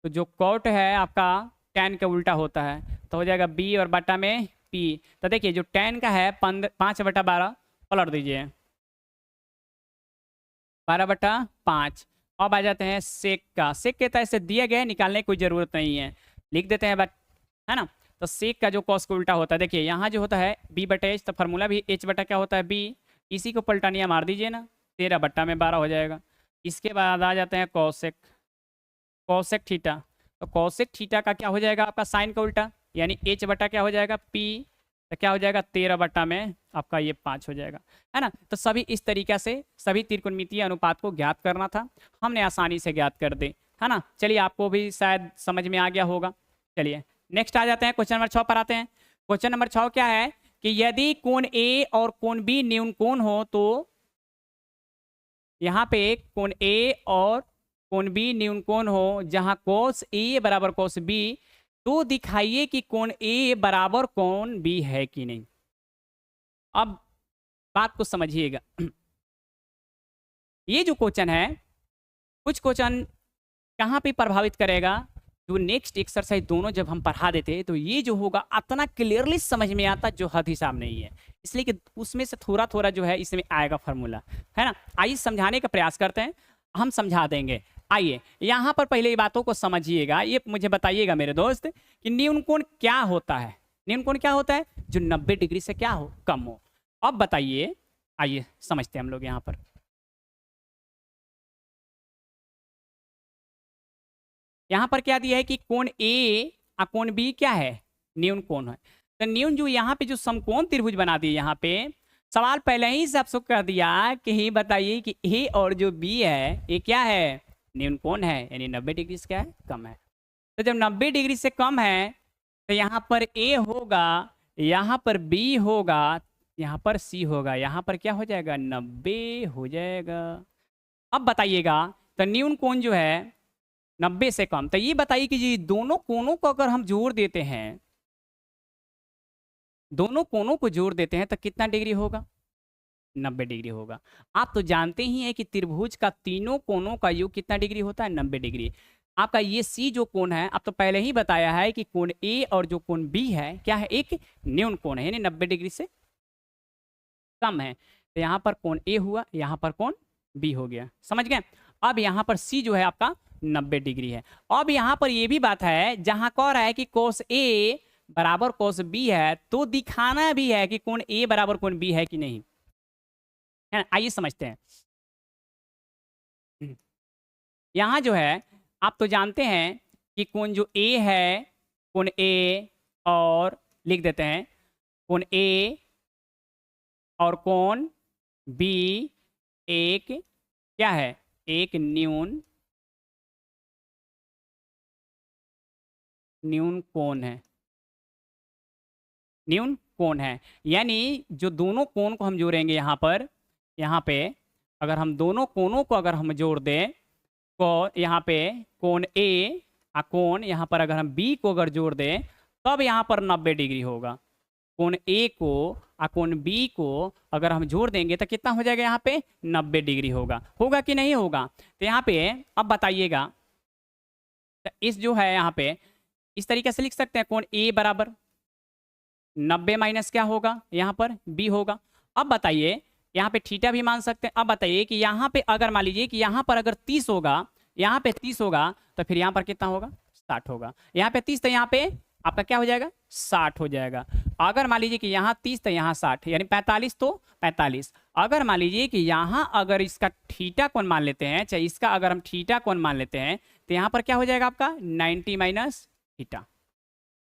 तो जो cot है आपका tan का उल्टा होता है, तो हो जाएगा B और बटा में P। तो देखिए जो tan का है 5/12 पलट दीजिए 12/5। अब आ जाते हैं सेक का, सेक कहता है इसे दिया गया है, निकालने की कोई ज़रूरत नहीं है, लिख देते हैं बट, है ना। तो सेक का जो कॉस का उल्टा होता है, देखिए यहाँ जो होता है B/H, तो फार्मूला भी H/ क्या होता है B, इसी को पलटानिया मार दीजिए ना, 13/12 हो जाएगा। इसके बाद आ जाते हैं कॉसेक, कॉसेक थीटा। तो कॉसेक थीटा का क्या हो जाएगा आपका साइन का उल्टा, यानी H/ क्या हो जाएगा P, तो क्या हो जाएगा 13 बट्टा में आपका ये 5 हो जाएगा, है ना। तो सभी इस तरीके से सभी त्रिकोणमितीय अनुपात को ज्ञात करना था, हमने आसानी से ज्ञात कर दे, है ना। चलिए आपको भी शायद समझ में आ गया होगा। चलिए नेक्स्ट आ जाते हैं, क्वेश्चन नंबर 6 पर आते हैं। क्वेश्चन नंबर 6 क्या है कि यदि कोण ए और कोण बी न्यून कोण हो तो यहाँ पे कोण ए और कोण बी न्यून कोण हो जहां कोस ए बराबर कोस बी, तो दिखाइए कि कोण ए बराबर कोण बी है कि नहीं। अब बात को समझिएगा। ये जो क्वेश्चन है, कुछ क्वेश्चन कहाँ पे प्रभावित करेगा, जो नेक्स्ट एक्सरसाइज दोनों जब हम पढ़ा देते हैं तो ये जो होगा इतना क्लियरली समझ में आता जो हद हिसाब नहीं है, इसलिए कि उसमें से थोड़ा थोड़ा जो है इसमें आएगा फार्मूला, है ना। आइए समझाने का प्रयास करते हैं, हम समझा देंगे। आइए यहाँ पर पहले ये बातों को समझिएगा, ये मुझे बताइएगा मेरे दोस्त कि न्यून कोण क्या होता है। न्यून कोण क्या होता है, जो 90 डिग्री से क्या हो, कम हो। अब बताइए, आइए समझते हैं हम लोग यहाँ पर। यहाँ पर क्या दिया है कि कोण ए और कोण बी क्या है, न्यून कोण है। तो न्यून जो यहाँ पे जो समकोण त्रिभुज बना दिए, यहाँ पे सवाल पहले ही से आपको कर दिया कि ही बताइए कि ए और जो बी है ये क्या है, न्यून कोण है, यानी 90 डिग्री से क्या है, कम है। तो जब 90 डिग्री से कम है तो यहाँ पर ए होगा, यहाँ पर बी होगा, यहाँ पर सी होगा, यहाँ पर क्या हो जाएगा 90 हो जाएगा। अब बताइएगा तो न्यून कोण जो है 90 से कम, तो ये बताइए कि जी दोनों कोणों को अगर हम जोड़ देते हैं, दोनों कोणों को जोड़ देते हैं तो कितना डिग्री होगा, 90 डिग्री होगा। आप तो जानते ही हैं कि त्रिभुज का तीनों कोणों का योग कितना डिग्री होता है, 90 डिग्री। आपका ये सी जो कोण है, आप तो पहले ही बताया है कि कोण ए और जो कोण बी है क्या है, एक न्यून कोण है, यानी 90 डिग्री से कम है। तो यहाँ पर कोण ए हुआ, यहाँ पर कोण बी हो गया, समझ गए। अब यहाँ पर सी जो है आपका 90 डिग्री है। अब यहाँ पर ये भी बात है, जहां कह रहा है कि कोस ए बराबर कोस बी है, तो दिखाना भी है कि कोण ए बराबर कोण बी है कि नहीं, है ना। आइए समझते हैं। यहाँ जो है आप तो जानते हैं कि कोण जो ए है, कोण ए और लिख देते हैं कोण ए और कोण बी एक क्या है, एक न्यून कोण है, न्यून कोण है। यानी जो दोनों कोण को हम जोड़ेंगे यहाँ पे अगर हम दोनों कोणों को अगर हम जोड़ दें, को यहाँ पे कोण ए और कोण यहाँ पर अगर हम बी को अगर जोड़ दें, तब यहाँ पर 90 डिग्री होगा। कोण ए को और कोण बी को अगर हम जोड़ देंगे तो कितना हो जाएगा, यहाँ पे 90 डिग्री होगा। होगा कि नहीं होगा। तो यहाँ पे अब बताइएगा, तो इस जो है यहाँ पे इस तरीके से लिख सकते हैं, कोण ए बराबर 90 माइनस क्या होगा, यहाँ पर बी होगा। अब बताइए यहाँ पे थीटा भी मान सकते हैं। अब बताइए कि यहाँ पे अगर मान लीजिए कि यहाँ पर अगर 30 होगा, यहाँ पे 30 होगा, तो फिर यहाँ पर कितना होगा, 60 होगा। यहाँ पे 30 तो यहाँ पे आपका क्या हो जाएगा, 60 हो जाएगा। अगर मान लीजिए कि यहाँ 30 तो यहाँ 60, यानी 45 तो 45। अगर मान लीजिए कि यहाँ अगर इसका थीटा कोण मान लेते हैं, चाहे इसका अगर हम थीटा कोण मान लेते हैं, तो यहाँ पर क्या हो जाएगा आपका 90 माइनस थीटा।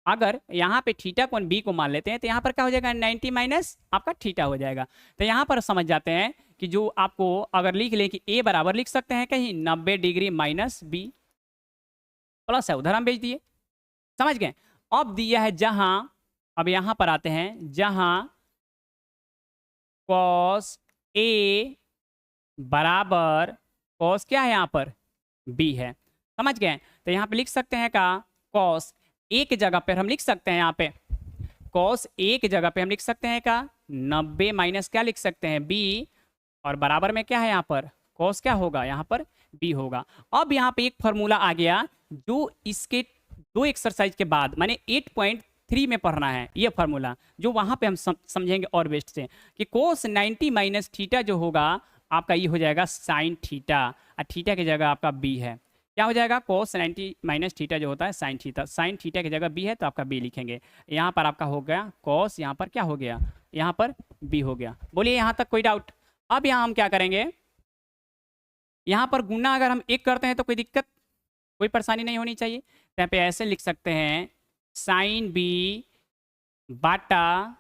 अगर यहाँ पे थीटा कोण बी को मान लेते हैं तो यहाँ पर क्या हो जाएगा 90 माइनस आपका थीटा हो जाएगा। तो यहाँ पर समझ जाते हैं कि जो आपको अगर लिख ले कि ए बराबर लिख सकते हैं कहीं 90 डिग्री माइनस बी, प्लस है उधर हम भेज दिए, समझ गए। अब दिया है जहां, अब यहाँ पर आते हैं जहां कॉस ए बराबर कॉस क्या है यहाँ पर बी है, समझ गए। तो यहाँ पे लिख सकते हैं का कॉस एक जगह पर हम लिख सकते हैं, यहाँ पे कॉस एक जगह पे हम लिख सकते हैं का 90 माइनस क्या लिख सकते हैं बी, और बराबर में क्या है यहाँ पर कॉस क्या होगा, यहाँ पर बी होगा। अब यहाँ पे एक फॉर्मूला आ गया जो इसके दो एक्सरसाइज के बाद माने 8.3 में पढ़ना है, ये फॉर्मूला जो वहां पे हम समझेंगे और बेस्ट से कि कोस 90 माइनस थीटा जो होगा आपका ये हो जाएगा साइन थीटा, और थीटा की जगह आपका बी है, क्या हो जाएगा कोस 90 माइनस थीटा जो होता है साइन थीटा। साइन थीटा की जगह बी है तो आपका बी लिखेंगे। यहाँ पर आपका हो गया कोस, यहाँ पर क्या हो गया, यहाँ पर बी हो गया। बोलिए यहाँ तक कोई डाउट। अब यहाँ हम क्या करेंगे, यहाँ पर गुना अगर हम एक करते हैं तो कोई दिक्कत कोई परेशानी नहीं होनी चाहिए। तो यहाँ पे ऐसे लिख सकते हैं साइन बी बाटा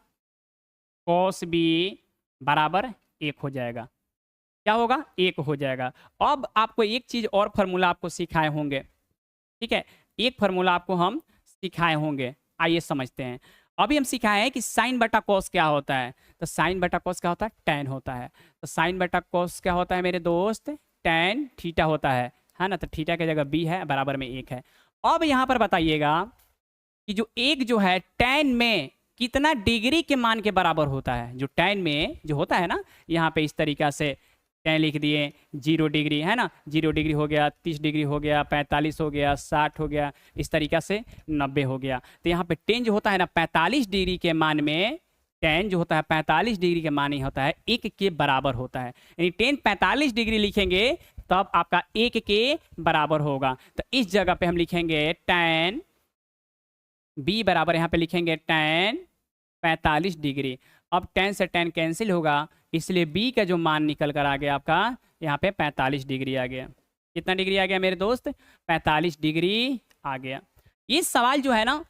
कॉस बी बराबर 1 हो जाएगा। क्या होगा? 1 हो जाएगा। अब आपको एक चीज और फार्मूला आपको सिखाए होंगे, ठीक है, एक फार्मूला आपको हम सिखाए होंगे, आइए समझते हैं। अभी हम सिखाए हैं कि साइन बटा कॉस क्या होता है। तो साइन बटा कॉस क्या होता है? टैन होता है। तो साइन बटा कॉस क्या होता है मेरे दोस्त? टैन थीटा होता है ना। तो थीटा की जगह बी है, बराबर में 1 है। अब यहाँ पर बताइएगा कि जो एक जो है टैन में कितना डिग्री के मान के बराबर होता है। जो टैन में जो होता है ना, यहाँ पे इस तरीका से टैन लिख दिए 0 डिग्री, है ना, 0 डिग्री हो गया, 30 डिग्री हो गया, 45 हो गया, 60 हो गया, इस तरीका से 90 हो गया। तो यहाँ पे टेन जो होता है ना 45 डिग्री के मान में, टेन जो होता है 45 डिग्री के मान ही होता है 1 के बराबर होता है। यानी टेन 45 डिग्री लिखेंगे तब आपका 1 के बराबर होगा। तो इस जगह पे हम लिखेंगे टैन बी बराबर, यहाँ पे लिखेंगे टैन 45 डिग्री। अब टैन से टैन कैंसिल होगा, इसलिए बी का जो मान निकल कर आ गया आपका यहाँ पे 45 डिग्री आ गया। कितना डिग्री आ गया मेरे दोस्त? 45 डिग्री आ गया। ये सवाल जो है ना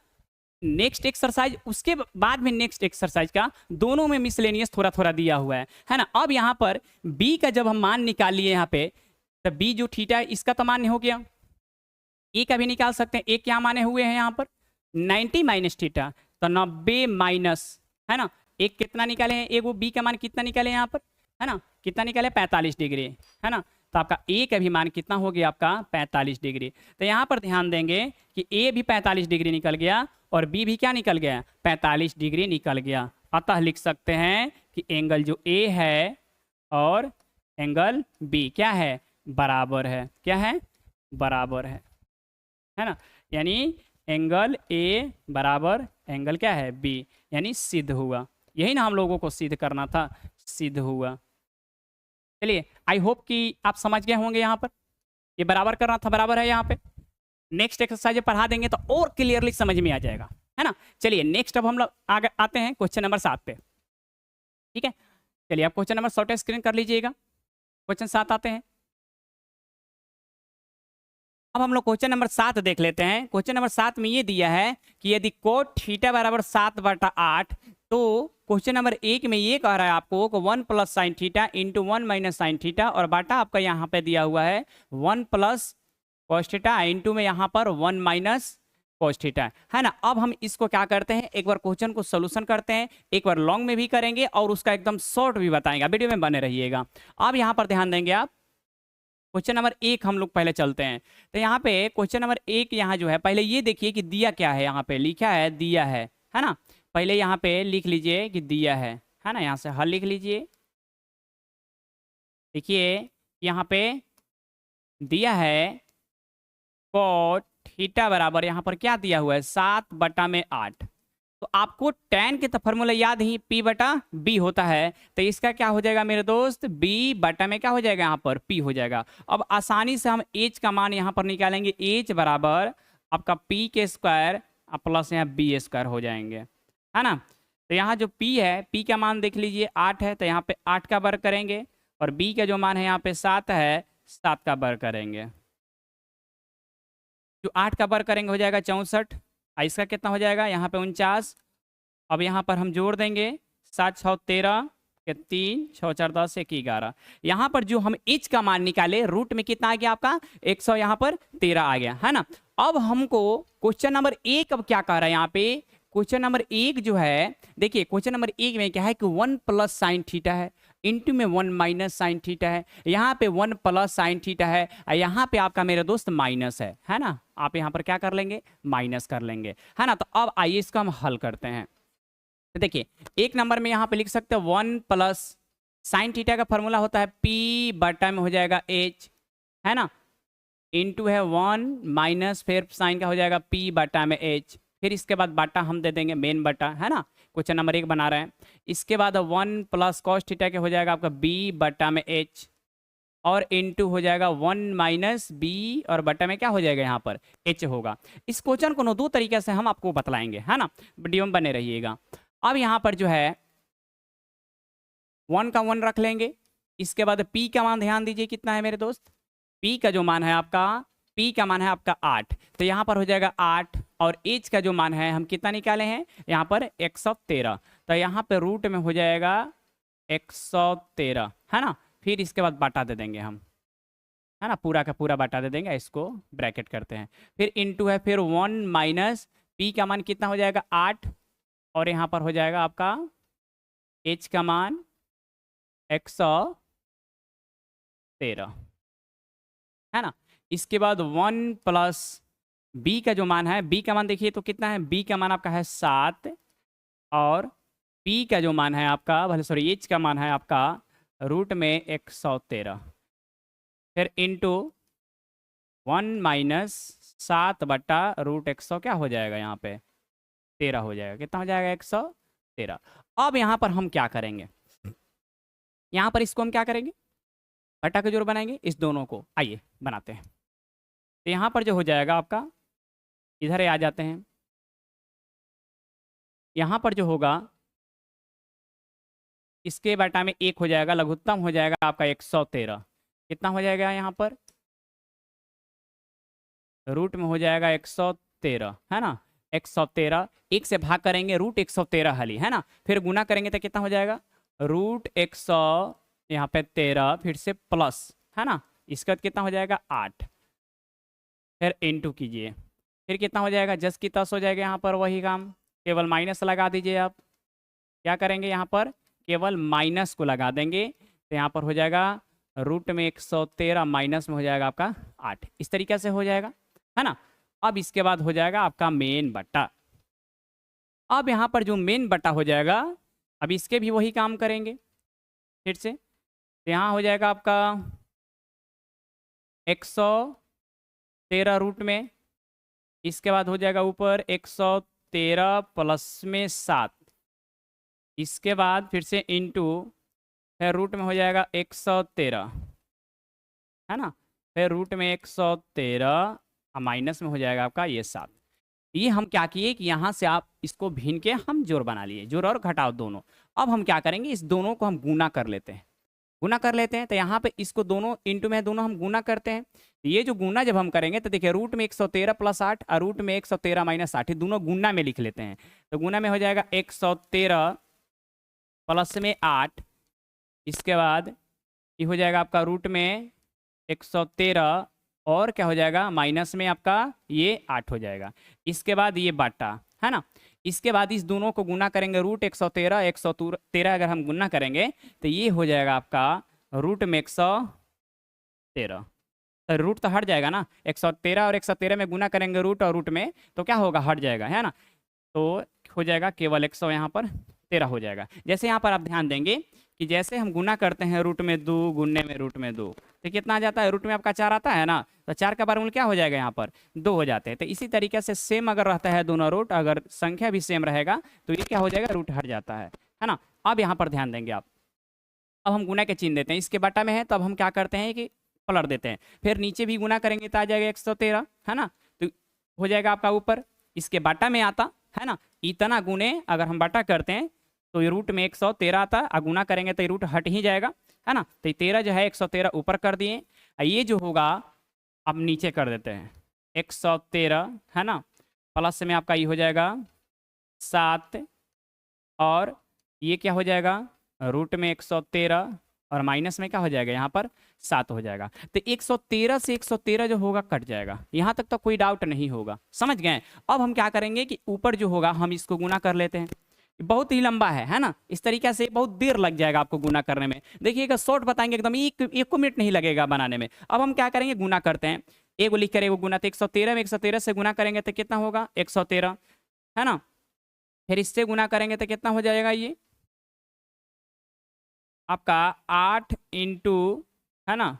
नेक्स्ट एक्सरसाइज, उसके बाद में नेक्स्ट एक्सरसाइज का, दोनों में मिसलेनियस थोड़ा थोड़ा दिया हुआ है ना। अब यहाँ पर बी का जब हम मान निकाल लिए यहाँ पे, तो बी जो थीटा है इसका तो मान हो गया। ए का भी निकाल सकते हैं। ए क्या माने हुए हैं यहाँ पर? 90 माइनस थीटा, तो 90 माइनस, है ना, एक कितना निकाले हैं? एक वो बी का मान कितना निकाले यहाँ पर, है ना, कितना निकाले? 45 डिग्री, है ना। तो आपका ए का भी मान कितना हो गया? आपका 45 डिग्री। तो यहाँ पर ध्यान देंगे कि ए भी 45 डिग्री निकल गया और बी भी क्या निकल गया? 45 डिग्री निकल गया। अतः लिख सकते हैं कि एंगल जो ए है और एंगल बी क्या है? बराबर है। क्या है? बराबर है ना। यानी एंगल ए बराबर एंगल क्या है? बी, यानी सिद्ध हुआ। यही ना हम लोगों को सिद्ध करना था, सिद्ध हुआ। चलिए, आई होप कि आप समझ गए होंगे। यहाँ पर ये बराबर करना था, बराबर है यहाँ पे। नेक्स्ट एक्सरसाइज पढ़ा देंगे तो और क्लियरली समझ में आ जाएगा, है ना। चलिए नेक्स्ट अब हम लोग आगे आते हैं क्वेश्चन नंबर 7 पे, ठीक है। चलिए आप क्वेश्चन नंबर 7 स्क्रीन कर लीजिएगा। क्वेश्चन 7 आते हैं। अब हम लोग क्वेश्चन नंबर 7 देख लेते हैं। क्वेश्चन नंबर 7 में ये दिया है कि यदि कोट थीटा बराबर 7/8, तो क्वेश्चन नंबर 1 में ये कह रहा है आपको कि 1 plus sine theta into 1 minus sine theta, और बाटा आपका यहाँ पे दिया हुआ है 1 प्लस कॉस थीटा इंटू में यहाँ पर 1 माइनस कॉस थीटा, है ना। अब हम इसको क्या करते हैं, एक बार क्वेश्चन को सोल्यूशन करते हैं, एक बार लॉन्ग में भी करेंगे और उसका एकदम शॉर्ट भी बताएंगे। वीडियो में बने रहिएगा। अब यहाँ पर ध्यान देंगे आप, क्वेश्चन नंबर 1 हम लोग पहले चलते हैं। तो यहाँ पे क्वेश्चन नंबर 1 यहाँ जो है, पहले ये देखिए कि दिया क्या है। यहाँ पे लिखा है दिया है ना। पहले यहाँ पे लिख लीजिए कि दिया है ना। यहाँ से हल लिख लीजिए। देखिए यहाँ पे दिया है कोट थीटा बराबर, यहाँ पर क्या दिया हुआ है? 7/8। तो आपको tan के तो फॉर्मूला याद ही, P बटा B होता है। तो इसका क्या हो जाएगा मेरे दोस्त? B बटा में क्या हो जाएगा? यहाँ पर P हो जाएगा। अब आसानी से हम H का मान यहाँ पर निकालेंगे। H बराबर आपका P के स्क्वायर प्लस यहाँ B स्क्वायर हो जाएंगे, है ना। तो यहाँ जो P है, P का मान देख लीजिए 8 है, तो यहाँ पे 8 का वर्ग करेंगे, और B का जो मान है यहाँ पे 7 है, 7 का वर्ग करेंगे। जो 8 का वर्ग करेंगे हो जाएगा 64, इसका कितना हो जाएगा? यहाँ पे 49। अब यहाँ पर हम जोड़ देंगे 7 6 13 के 3 6 4 10 1 11। यहाँ पर जो हम एच का मान निकाले, रूट में कितना आ गया आपका? 100, यहाँ पर 13 आ गया, है ना। अब हमको क्वेश्चन नंबर 1 अब क्या कह रहा है यहाँ पे? क्वेश्चन नंबर 1 जो है, देखिए क्वेश्चन नंबर 1 में क्या है कि 1 प्लस साइन थीटा है, इंटू में 1 माइनस साइन थीटा है, यहाँ पे 1 प्लस साइन थीटा है, यहाँ पे आपका मेरे दोस्त माइनस है ना। आप यहाँ पर क्या कर लेंगे? माइनस कर लेंगे, है ना। तो अब आइए इसको हम हल करते हैं। तो देखिए 1 नंबर में यहाँ पे लिख सकते हैं 1 प्लस साइन थीटा का फॉर्मूला होता है P बटा में हो जाएगा H, है ना, इंटू है 1 माइनस फिर साइन का हो जाएगा P बटा में H, फिर इसके बाद बाटा हम दे देंगे मेन बटा, है ना। क्वेश्चन नंबर 1 बना रहे हैं। इसके बाद 1 प्लस कॉस थीटा के हो जाएगा आपका B बटा में H, और इंटू हो जाएगा 1 माइनस B, और बटा में क्या हो जाएगा? यहाँ पर H होगा। इस क्वेश्चन को 2 तरीके से हम आपको बतलाएंगे, है ना। वीडियो में बने रहिएगा। अब यहाँ पर जो है 1 का 1 रख लेंगे। इसके बाद P का मान ध्यान दीजिए कितना है मेरे दोस्त? P का जो मान है आपका, P का मान है आपका 8, तो यहाँ पर हो जाएगा 8 और एच का जो मान है हम कितना निकाले हैं यहाँ पर 113, तो यहाँ पे रूट में हो जाएगा 113, है ना। फिर इसके बाद बाटा दे देंगे हम, है ना, पूरा का पूरा बाटा दे देंगे, इसको ब्रैकेट करते हैं, फिर इनटू है, फिर 1 माइनस पी का मान कितना हो जाएगा 8, और यहाँ पर हो जाएगा आपका एच का मान 113, है ना। इसके बाद 1 प्लस बी का जो मान है, बी का मान देखिए तो कितना है, बी का मान आपका है 7, और पी का जो मान है आपका, भले सॉरी एच का मान है आपका रूट में 113, फिर इंटू 1 माइनस 7 बटा रूट 100 क्या हो जाएगा यहाँ पे 13 हो जाएगा, कितना हो जाएगा 113। अब यहाँ पर हम क्या करेंगे, यहाँ पर इसको हम क्या करेंगे, बटा का जोड़ बनाएंगे इस दोनों को, आइए बनाते हैं। तो यहाँ पर जो हो जाएगा आपका, इधर आ जाते हैं, यहाँ पर जो होगा इसके बटा में 1 हो जाएगा, लघुत्तम हो जाएगा आपका 113, कितना हो जाएगा यहाँ पर रूट में हो जाएगा 113, है ना। 113 1 से भाग करेंगे रूट 113 हाली, है ना, फिर गुना करेंगे तो कितना हो जाएगा रूट 100 यहाँ पे 13, फिर से प्लस, है ना, इसका कितना हो जाएगा 8, फिर इनटू कीजिए, फिर कितना हो जाएगा 10 की 10 हो जाएगा, यहाँ पर वही काम, केवल माइनस लगा दीजिए। आप क्या करेंगे यहाँ पर केवल माइनस को लगा देंगे, तो यहाँ पर हो जाएगा रूट में 113 माइनस में हो जाएगा आपका 8, इस तरीके से हो जाएगा, है ना। अब इसके बाद हो जाएगा आपका मेन बट्टा। अब यहाँ पर जो मेन बट्टा हो जाएगा, अब इसके भी वही काम करेंगे फिर से, तो यहाँ हो जाएगा आपका 113 रूट में, इसके बाद हो जाएगा ऊपर 113 प्लस में 7, इसके बाद फिर से इनटू, फिर रूट में हो जाएगा 113, है ना, फिर रूट में 113 माइनस में हो जाएगा आपका ये 7। ये हम क्या किए कि यहाँ से आप इसको भिन्न के हम जोड़ बना लिए, जोड़ और घटाओ दोनों। अब हम क्या करेंगे, इस दोनों को हम गुना कर लेते हैं, गुना कर लेते हैं, तो यहाँ पे इसको दोनों इंटू में दोनों हम गुना करते हैं। ये जो गुना जब हम करेंगे तो देखिए रूट में 113 प्लस 8 और रूट में 113 माइनस 8, दोनों गुना में लिख लेते हैं, तो गुना में हो जाएगा 113 प्लस में 8, इसके बाद ये हो जाएगा आपका रूट में 113 और क्या हो जाएगा माइनस में आपका ये 8 हो जाएगा, इसके बाद ये बाटा, है ना। इसके बाद इस दोनों को गुना करेंगे, रूट 113 अगर हम गुना करेंगे तो ये हो जाएगा आपका रूट में 113, तो रूट तो हट जाएगा ना, 113 और 113 में गुना करेंगे रूट और रूट में, तो क्या होगा हट जाएगा, है ना, तो हो जाएगा केवल 100 यहाँ पर 13 हो जाएगा। जैसे यहाँ पर आप ध्यान देंगे कि जैसे हम गुना करते हैं रूट में 2 गुनने में रूट में 2, तो कितना आ जाता है, रूट में आपका 4 आता है ना, तो 4 का वर्गमूल क्या हो जाएगा यहाँ पर 2 हो जाते हैं। तो इसी तरीके से सेम अगर रहता है दोनों रूट, अगर संख्या भी सेम रहेगा तो ये क्या हो जाएगा रूट हट जाता है ना। अब यहाँ पर ध्यान देंगे आप, अब हम गुना के चिन्ह देते हैं, इसके बटा में है तो अब हम क्या करते हैं कि पलट देते हैं, फिर नीचे भी गुना करेंगे तो आ जाएगा 113, है ना, तो हो जाएगा आपका ऊपर इसके बटा में आता है ना, इतना गुने अगर हम बटा करते हैं तो ये रूट में 113 आता है, गुना करेंगे तो ये रूट हट ही जाएगा, है ना। तो 13 जो है 113 ऊपर कर दिए, ये जो होगा अब नीचे कर देते हैं 113, है ना, प्लस में आपका ये हो जाएगा 7 और ये क्या हो जाएगा रूट में 113 और माइनस में क्या हो जाएगा यहाँ पर 7 हो जाएगा। तो 113 से 113 जो होगा कट जाएगा, यहाँ तक तो कोई डाउट नहीं होगा, समझ गए। अब हम क्या करेंगे कि ऊपर जो होगा हम इसको गुना कर लेते हैं, बहुत ही लंबा है ना, इस तरीके से बहुत देर लग जाएगा आपको गुना करने में, देखिएगा शॉर्ट बताएंगे एकदम, एक मिनट नहीं लगेगा बनाने में। अब हम क्या करेंगे गुना करते हैं, एगो लिख कर एगो गुना, तो 113 में 113 से गुना करेंगे तो कितना होगा 113, है ना, फिर इससे गुना करेंगे तो कितना हो जाएगा ये आपका 8 इंटू, है ना,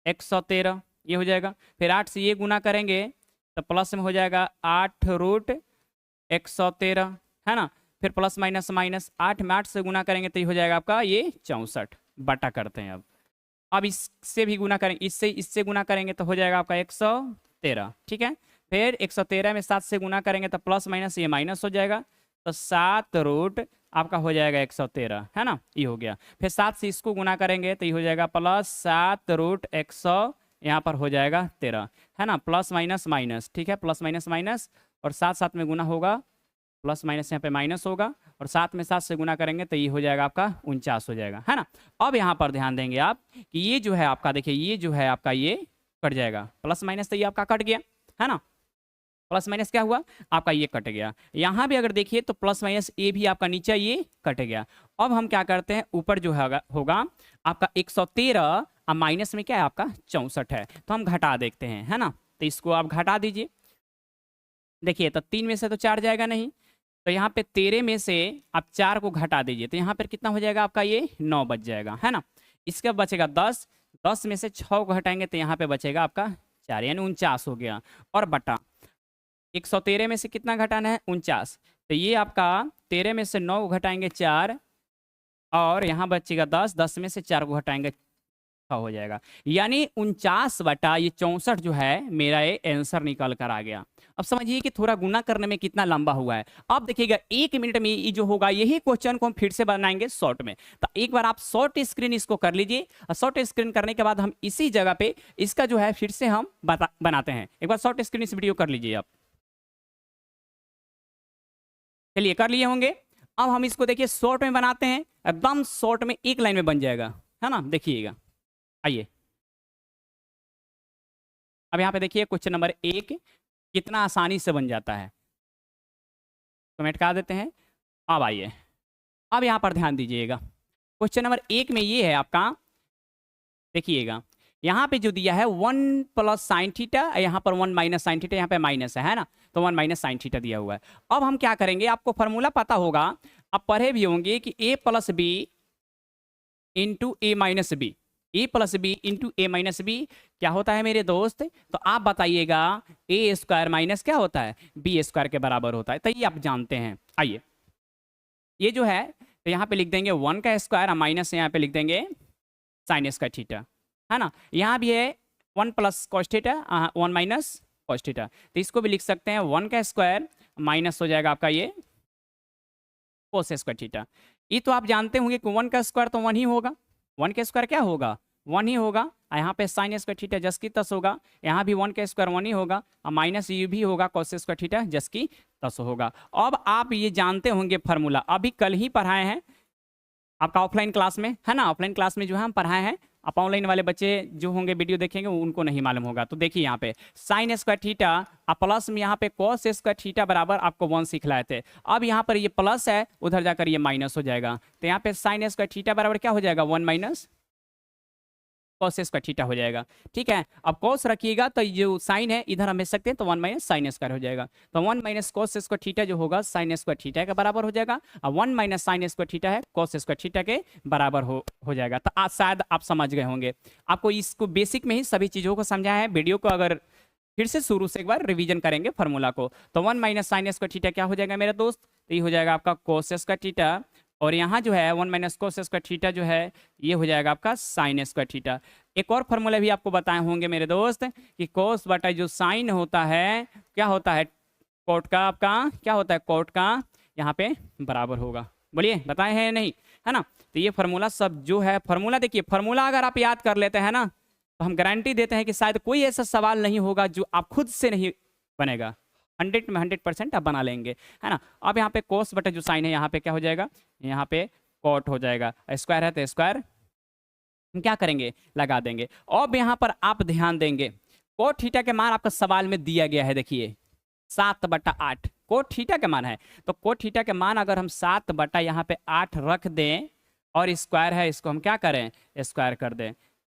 113 ये हो जाएगा, फिर 8 से ये गुना करेंगे तो प्लस में हो जाएगा 8 रूट 113, है ना, फिर प्लस माइनस माइनस 8 में 8 से गुना करेंगे तो ये हो जाएगा आपका ये 64, बटा करते हैं। अब इससे भी गुना करेंगे, इससे गुना करेंगे तो हो जाएगा आपका 113, ठीक है, फिर 113 में 7 से गुना करेंगे तो प्लस माइनस ये माइनस हो जाएगा, तो 7 रूट आपका हो जाएगा 113, है ना, ये हो गया। फिर 7 से इसको गुना करेंगे तो ये हो जाएगा प्लस 7 रूट 100, यहाँ पर हो जाएगा 13, है ना, प्लस माइनस माइनस, ठीक है, प्लस माइनस माइनस और साथ साथ में गुना होगा, प्लस माइनस यहाँ पे माइनस होगा और साथ में 7 से गुना करेंगे तो ये हो जाएगा आपका 49 हो जाएगा, है ना। अब यहाँ पर ध्यान देंगे आप कि ये जो है आपका, देखिए ये जो है आपका ये कट जाएगा, प्लस माइनस तो ये आपका कट गया, है ना। प्लस माइनस क्या हुआ आपका, ये कट गया। यहाँ भी अगर देखिए तो प्लस माइनस ये भी आपका नीचे ये कट गया। अब हम क्या करते हैं, ऊपर जो होगा आपका 113 और माइनस में क्या है आपका 64 है, तो हम घटा देखते हैं, है ना। तो इसको आप घटा दीजिए, देखिए तो 3 में से तो 4 जाएगा नहीं, तो यहाँ पे 13 में से आप 4 को घटा दीजिए तो यहाँ पर कितना हो जाएगा आपका, ये 9 बच जाएगा, है ना। इसका बचेगा 10, 10 में से 6 को घटाएंगे तो यहाँ पे बचेगा आपका 4, यानी 49 हो गया। और बटा 113 में से कितना घटाना है, 49, तो ये आपका 13 में से 9 को घटाएंगे 4 और यहाँ बचेगा 10, 10 में से 4 को घटाएंगे 6 हो जाएगा, यानी 49 बटा ये 64 जो है मेरा ये आंसर निकल कर आ गया। अब समझिए कि थोड़ा गुना करने में कितना लंबा हुआ है। अब देखिएगा 1 मिनट में ये जो होगा यही क्वेश्चन को हम फिर से बनाएंगे शॉर्ट में। तो एक बार आप शॉर्ट स्क्रीन इसको कर लीजिए और शॉर्ट स्क्रीन करने के बाद हम इसी जगह पे इसका जो है फिर से हम बनाते हैं। एक बार शॉर्ट स्क्रीन इस वीडियो कर लीजिए आप, चलिए कर लिए होंगे। अब हम इसको देखिए शॉर्ट में बनाते हैं, एकदम शॉर्ट में एक लाइन में बन जाएगा, है ना। देखिएगा, आइए अब यहाँ पे देखिए क्वेश्चन नंबर 1 कितना आसानी से बन जाता है, कमेंट कर देते हैं। अब आइए, अब यहाँ पर ध्यान दीजिएगा, क्वेश्चन नंबर 1 में ये है आपका, देखिएगा यहाँ पे जो दिया है 1 प्लस साइन थीटा, यहाँ पर 1 माइनस साइन थीटा, यहाँ पे माइनस है ना, तो 1 माइनस साइन थीटा दिया हुआ है। अब हम क्या करेंगे, आपको फॉर्मूला पता होगा, आप पढ़े भी होंगे कि a plus B into A minus B, A plus B into A minus B क्या होता है मेरे दोस्त, तो आप बताइएगा ए स्क्वायर माइनस क्या होता है, बी स्क्वायर के बराबर होता है, तो ये आप जानते हैं। आइए ये जो है तो यहाँ पे लिख देंगे 1 का स्क्वायर, माइनस यहाँ पे लिख देंगे साइन स्क्वायर थीटा, है ना। यहाँ भी है 1 plus cos theta, 1 minus cos theta, तो इसको भी लिख सकते हैं 1 का स्क्वायर माइनस हो जाएगा आपका ये कोस स्क्वायर थीटा। ये तो आप जानते होंगे कि 1 का स्क्वायर तो 1 ही होगा, 1 का स्क्वायर क्या होगा 1 ही होगा। यहाँ पे साइन स्क्वायर थीटा जस की तस होगा, यहाँ भी 1 का स्क्वायर 1 ही होगा और माइनस ये भी होगा कोस स्क्वायर थीटा जस की तस होगा। अब आप ये जानते होंगे फार्मूला, अभी कल ही पढ़ाए हैं आपका ऑफलाइन क्लास में, है ना। ऑफलाइन क्लास में जो है हम पढ़ाए हैं, आप ऑनलाइन वाले बच्चे जो होंगे वीडियो देखेंगे उनको नहीं मालूम होगा। तो देखिए यहाँ पे साइन स्क्वायर थीटा और प्लस में यहाँ पे कॉस स्क्वायर थीटा बराबर आपको 1 सिखलाए थे। अब यहाँ पर ये प्लस है, उधर जाकर ये माइनस हो जाएगा, तो यहाँ पे साइन स्क्वायर थीटा बराबर क्या हो जाएगा 1 माइनस कॉस स्क्वायर थीटा हो जाएगा, ठीक है। अब कॉस रखिएगा तो जो साइन है इधर हम भेज सकते हैं, तो 1 माइनस साइन स्क्वायर हो जाएगा, तो 1 माइनस कॉस स्क्वायर थीटा जो होगा साइन स्क्वायर थीटा के बराबर हो जाएगा और 1 माइनस साइन स्क्वायर थीटा है कॉस स्क्वायर थीटा के बराबर हो जाएगा। तो आज शायद आप समझ गए होंगे, आपको इसको बेसिक में ही सभी चीज़ों को समझाया है। वीडियो को अगर फिर से शुरू से एक बार रिवीजन करेंगे फार्मूला को, तो 1 माइनस साइन स्क्वायर थीटा क्या हो जाएगा मेरे दोस्त, तो ये हो जाएगा आपका कोस स्क्वायर थीटा, और यहाँ जो है 1 माइनस कोस स्क्वायर थीटा जो है ये हो जाएगा आपका साइन स्क्वायर थीटा। एक और फार्मूला भी आपको बताए होंगे मेरे दोस्त कि कोस बटा जो साइन होता है क्या होता है कोट का, आपका क्या होता है कोट का, यहाँ पे बराबर होगा। बोलिए बताए हैं नहीं, है ना। तो ये फार्मूला सब जो है फार्मूला, देखिए फार्मूला अगर आप याद कर लेते हैं ना तो हम गारंटी देते हैं कि शायद कोई ऐसा सवाल नहीं होगा जो आप खुद से नहीं बनेगा, 100 में 100% आप बना लेंगे, है ना। अब यहाँ पे कोस बटा जो साइन है यहाँ पे क्या हो जाएगा, यहाँ पे कॉट हो जाएगा, स्क्वायर है तो स्क्वायर हम क्या करेंगे लगा देंगे। अब यहाँ पर आप ध्यान देंगे कोट थीटा के मान आपका सवाल में दिया गया है, देखिए 7/8 कोट थीटा के मान है, तो कोट थीटा के मान अगर हम 7 बटा यहाँ पे 8 रख दें और स्क्वायर है इसको हम क्या करें स्क्वायर कर दें,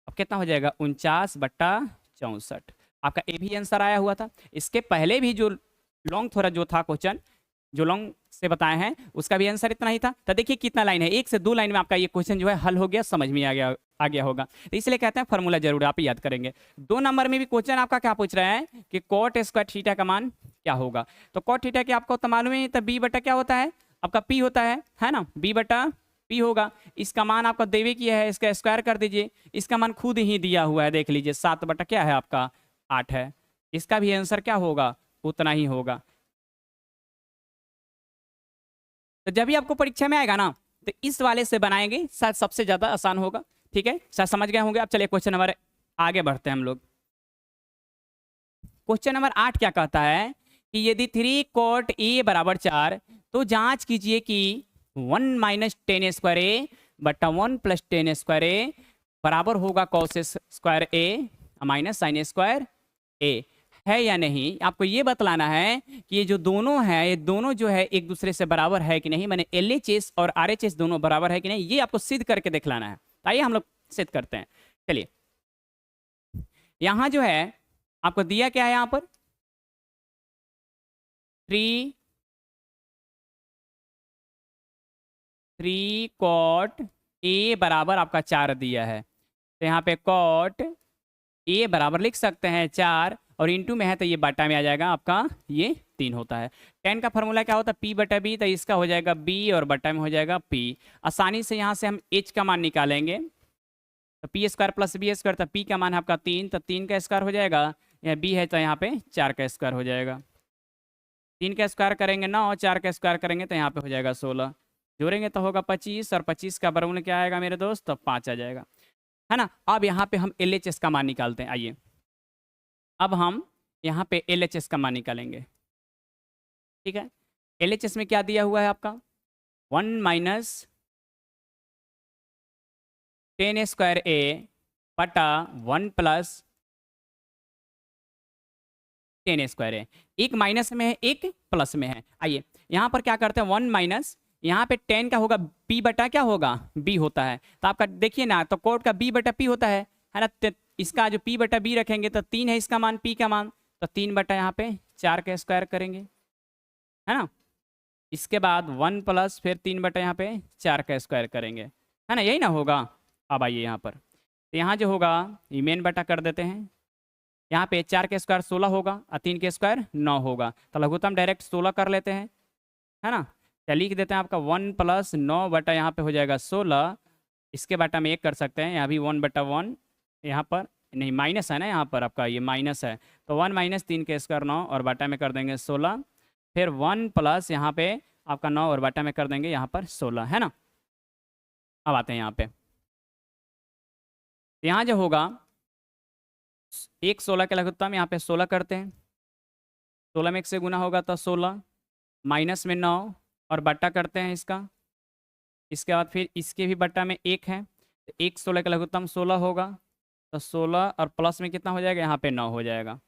अब कितना हो जाएगा 49/64। आपका ए भी आंसर आया हुआ था। इसके पहले भी जो लॉन्ग थोड़ा जो था क्वेश्चन जो लॉन्ग से बताए हैं उसका भी आंसर इतना ही था। तो देखिए कितना लाइन है, 1 से 2 लाइन में आपका ये क्वेश्चन जो है हल हो गया, समझ में आ गया होगा। तो इसलिए कहते हैं फार्मूला जरूर आप याद करेंगे। 2 नंबर में भी क्वेश्चन आपका क्या पूछ रहा है कि कोट स्क्वायर थीटा का मान क्या होगा, तो कोट थीटा के आपको तो मालूम है, तो बी बटा क्या होता है आपका पी होता है ना, बी बटा पी होगा। इसका मान आपका देवे किया है, इसका स्क्वायर कर दीजिए, इसका मान खुद ही दिया हुआ है, देख लीजिए 7 बटा क्या है आपका 8 है, इसका भी आंसर क्या होगा उतना ही होगा। तो जब भी आपको परीक्षा में आएगा ना तो इस वाले से बनाएंगे, शायद सबसे ज्यादा आसान होगा, ठीक है, शायद समझ गए होंगे। अब चलिए क्वेश्चन नंबर आगे बढ़ते हैं हम लोग। क्वेश्चन नंबर 8 क्या कहता है कि यदि 3 कॉट ए बराबर 4, तो जांच कीजिए कि 1 माइनस टेन स्क्वायर ए बटा 1 प्लस टेन स्क्वायर ए बराबर होगा कॉस स्क्वायर ए माइनस साइन स्क्वायर ए, है या नहीं। आपको ये बतलाना है कि ये जो दोनों है, ये दोनों जो है एक दूसरे से बराबर है कि नहीं, मैंने LHS और RHS दोनों बराबर है कि नहीं, ये आपको सिद्ध करके दिखलाना है। आइए हम लोग सिद्ध करते हैं। चलिए, यहां जो है आपको दिया क्या है, यहां पर 3 कॉट ए बराबर आपका 4 दिया है, तो यहाँ पे कॉट ए बराबर लिख सकते हैं 4, और इंटू में है तो ये बटा में आ जाएगा आपका, ये 3 होता है। टेन का फॉर्मूला क्या होता है, P बटा B, तो इसका हो जाएगा B और बटा में हो जाएगा P। आसानी से यहाँ से हम H का मान निकालेंगे, तो P square plus B square, तो P का मान है आपका 3, तो 3 का स्क्वायर हो जाएगा, यहाँ B है तो यहाँ पे 4 का स्क्वायर हो जाएगा। 3 का स्क्वायर करेंगे 9, 4 का स्क्वायर करेंगे तो यहाँ पे हो जाएगा 16, जोड़ेंगे तो होगा 25, और 25 का वर्गमूल क्या आएगा मेरे दोस्त, तो 5 आ जाएगा, है ना। अब यहाँ पे हम LHS का मान निकालते हैं। आइए अब हम यहाँ पे LHS का मान निकालेंगे, ठीक है। LHS में क्या दिया हुआ है आपका, 1 माइनस टेन स्क्वायर ए बटा 1 प्लस टेन स्क्वायर है। एक माइनस में है, एक प्लस में है। आइए यहाँ पर क्या करते हैं, 1 माइनस, यहाँ पे 10 का होगा P बटा क्या होगा, B होता है, तो आपका देखिए ना, तो कोट का B बटा P होता है ना। इसका जो P बटा B रखेंगे तो 3 है इसका मान, P का मान, तो 3 बटा यहाँ पे 4 का स्क्वायर करेंगे, है ना। इसके बाद 1 प्लस फिर 3 बटा यहाँ पे 4 का स्क्वायर करेंगे, है ना, यही ना होगा। अब आइए यहाँ पर, तो यहाँ जो होगा ये मेन बटा कर देते हैं, यहाँ पे 4 के स्क्वायर 16 होगा और 3 के स्क्वायर 9 होगा, तो लघुत्तम डायरेक्ट 16 कर लेते हैं, है ना। क्या लिख देते हैं आपका 1 प्लस 9 बटा यहाँ पे हो जाएगा 16, इसके बटा में 1 कर सकते हैं, यहाँ भी 1 बटा 1, यहाँ पर नहीं माइनस है ना, यहाँ पर आपका ये माइनस है, तो 1 माइनस 3 के स्क्वायर 9 और बटा में कर देंगे 16, फिर 1 प्लस यहाँ पे आपका 9 और बटा में कर देंगे यहाँ पर 16, है ना। अब आते हैं यहाँ पे, यहाँ जो होगा एक 16 के लघुत्तम, यहाँ पे 16 करते हैं, 16 में 1 से गुना होगा तो 16, माइनस में 9 और बट्टा करते हैं इसका, इसके बाद फिर इसके भी बट्टा में 1 है, तो 1 16 का लघुत्तम 16 होगा, तो 16 और प्लस में कितना हो जाएगा, यहाँ पे 9 हो जाएगा।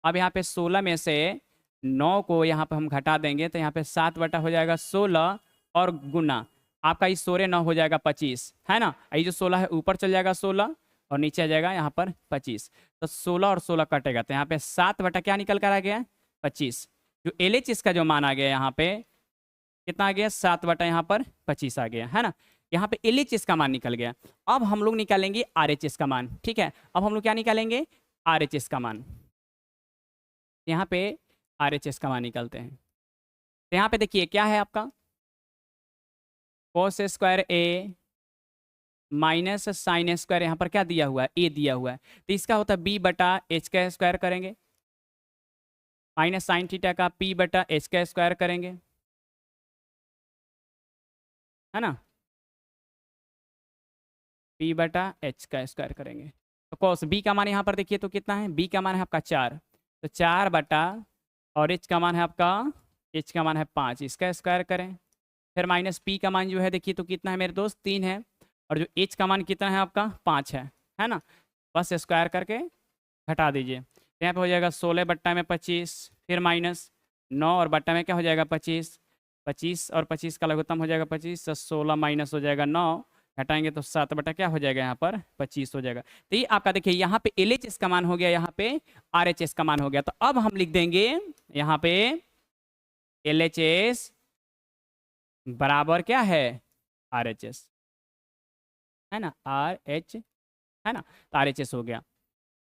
अब यहाँ पे 16 में से 9 को यहाँ पे हम घटा देंगे, तो यहाँ पे 7 बटा हो जाएगा 16 और गुना आपका इस 16 9 हो जाएगा 25, है ना। ये जो 16 है ऊपर चल जाएगा 16 और नीचे आ जाएगा यहाँ पर 25, तो 16 और 16 कटेगा, तो यहाँ पे 7 बटा क्या निकल कर आ गया, 25। जो LHS का जो मान आ गया यहाँ पे कितना आ गया, 7 बटा यहाँ पर 25 आ गया, है ना। यहाँ पे LHS का मान निकल गया। अब हम लोग निकालेंगे RHS का मान, ठीक है। अब हम लोग क्या निकालेंगे, RHS का मान, यहाँ पे RHS का मान निकालते हैं। तो यहाँ पे देखिए क्या है आपका, cos square A minus sine square, यहाँ पर क्या दिया हुआ है, A दिया हुआ है, तो इसका होता है B बटा H का स्क्वायर करेंगे, माइनस साइन थीटा का P बटा H का स्क्वायर करेंगे, है ना, P बटा H का स्क्वायर करेंगे। तो cos B का मान यहाँ पर देखिए तो कितना है, B का मान है आपका 4, तो 4 बटा और H का मान है आपका, H का मान है 5, इसका स्क्वायर करें, फिर माइनस P का मान जो है देखिए तो कितना है मेरे दोस्त, 3 है, और जो H का मान कितना है आपका 5 है ना। बस स्क्वायर करके घटा दीजिए, तो यहाँ पे हो जाएगा 16 बट्टा में 25, फिर माइनस 9 और बट्टा में क्या हो जाएगा 25, 25 और 25 का लघुत्तम हो जाएगा 25, तो 16 माइनस हो जाएगा 9, घटाएंगे तो 7 बटा क्या हो जाएगा यहाँ पर 25 हो जाएगा। तो ये आपका देखिए यहाँ पे LHS का मान हो गया, यहाँ पे RHS का मान हो गया। तो अब हम लिख देंगे यहाँ पे LHS बराबर क्या है, RHS, है ना, RH, है ना, तो RHS हो गया।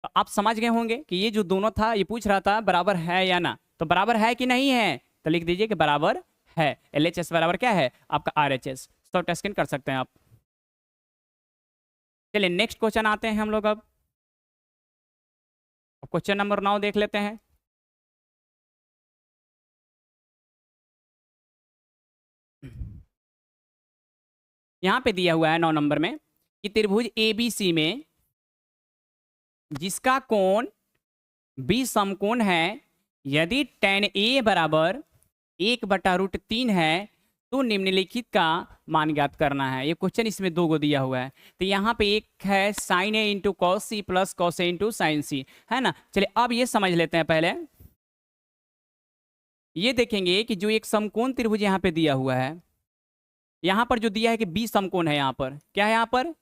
तो आप समझ गए होंगे कि ये जो दोनों था ये पूछ रहा था बराबर है या ना, तो बराबर है कि नहीं है, तो लिख दीजिए कि बराबर है। LHS बराबर क्या है आपका RHS, तो टेस्ट कर सकते हैं आप। चलिए नेक्स्ट क्वेश्चन आते हैं हम लोग। अब क्वेश्चन नंबर 9 देख लेते हैं। यहाँ पे दिया हुआ है 9 नंबर में कि त्रिभुज ABC में जिसका कोण B समकोण है यदि tan A बराबर 1/√3 है तो निम्नलिखित का मान ज्ञात करना है। ये क्वेश्चन इसमें दो गो दिया हुआ है, तो यहाँ पे एक है sin A into cos C plus cos A into sine C, है ना। चलिए अब ये समझ लेते हैं। पहले ये देखेंगे कि जो एक समकोण त्रिभुज यहाँ पे दिया हुआ है, यहाँ पर जो दिया है कि बी समकोण है, यहाँ पर क्या है, यहाँ पर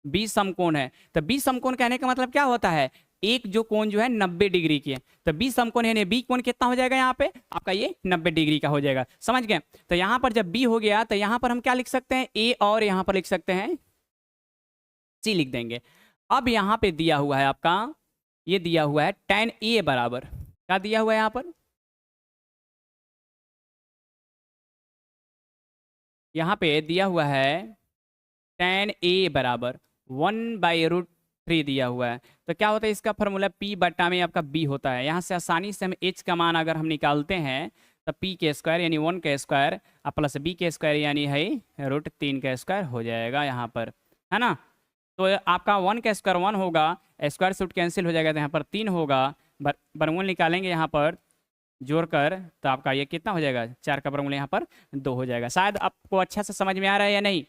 बी समकोण है। तो बी समकोण कहने का मतलब क्या होता है, एक जो कोण जो है 90 डिग्री की है, तो बी समकोण है, बी कोण कितना हो जाएगा यहाँ पे आपका, ये 90 डिग्री का हो जाएगा। समझ गए। तो यहाँ पर जब बी हो गया तो यहाँ पर हम क्या लिख सकते हैं, ए, और यहाँ पर लिख सकते हैं सी लिख देंगे। अब यहाँ पे दिया हुआ है आपका, ये दिया हुआ है tan A बराबर, क्या दिया हुआ है यहाँ पर, यहाँ पे दिया हुआ है tan A बराबर 1/√3 दिया हुआ है। तो क्या होता है, इसका फॉर्मूला P बटा में आपका B होता है। यहाँ से आसानी से हम H का मान अगर हम निकालते हैं तो P के स्क्वायर यानी 1 का स्क्वायर प्लस B के स्क्वायर यानी है √3 का स्क्वायर हो जाएगा यहाँ पर, है ना। तो आपका 1 का स्क्वायर 1 होगा, स्क्वायर रूट कैंसिल हो जाएगा, तो यहाँ पर 3 होगा, वर्गमूल निकालेंगे यहाँ पर जोड़कर, तो आपका ये कितना हो जाएगा, 4 का वर्गमूल यहाँ पर 2 हो जाएगा। शायद आपको अच्छा से समझ में आ रहा है या नहीं,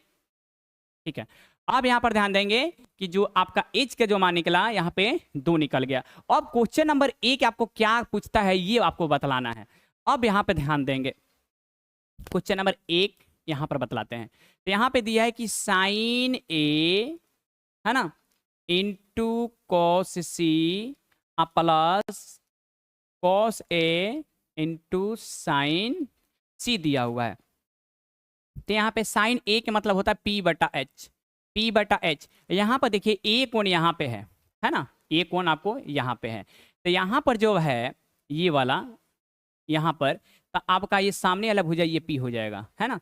ठीक है। अब यहाँ पर ध्यान देंगे कि जो आपका एच का जो मान निकला यहाँ पे 2 निकल गया। अब क्वेश्चन नंबर 1 आपको क्या पूछता है ये आपको बतलाना है। अब यहाँ पे ध्यान देंगे, क्वेश्चन नंबर 1 यहाँ पर बतलाते हैं। तो यहाँ पे दिया है कि साइन ए, है ना, into cos C plus cos A into sine C दिया हुआ है। तो यहाँ पे साइन ए के मतलब होता है P बटा एच, P बटा एच। यहाँ पर देखिए ए कोण यहाँ पे है ना, ए कोण आपको यहाँ पे है। तो यहाँ पर जो है ये वाला यहाँ पर, तो आपका ये सामने वाला भुजा ये P हो जाएगा, है ना।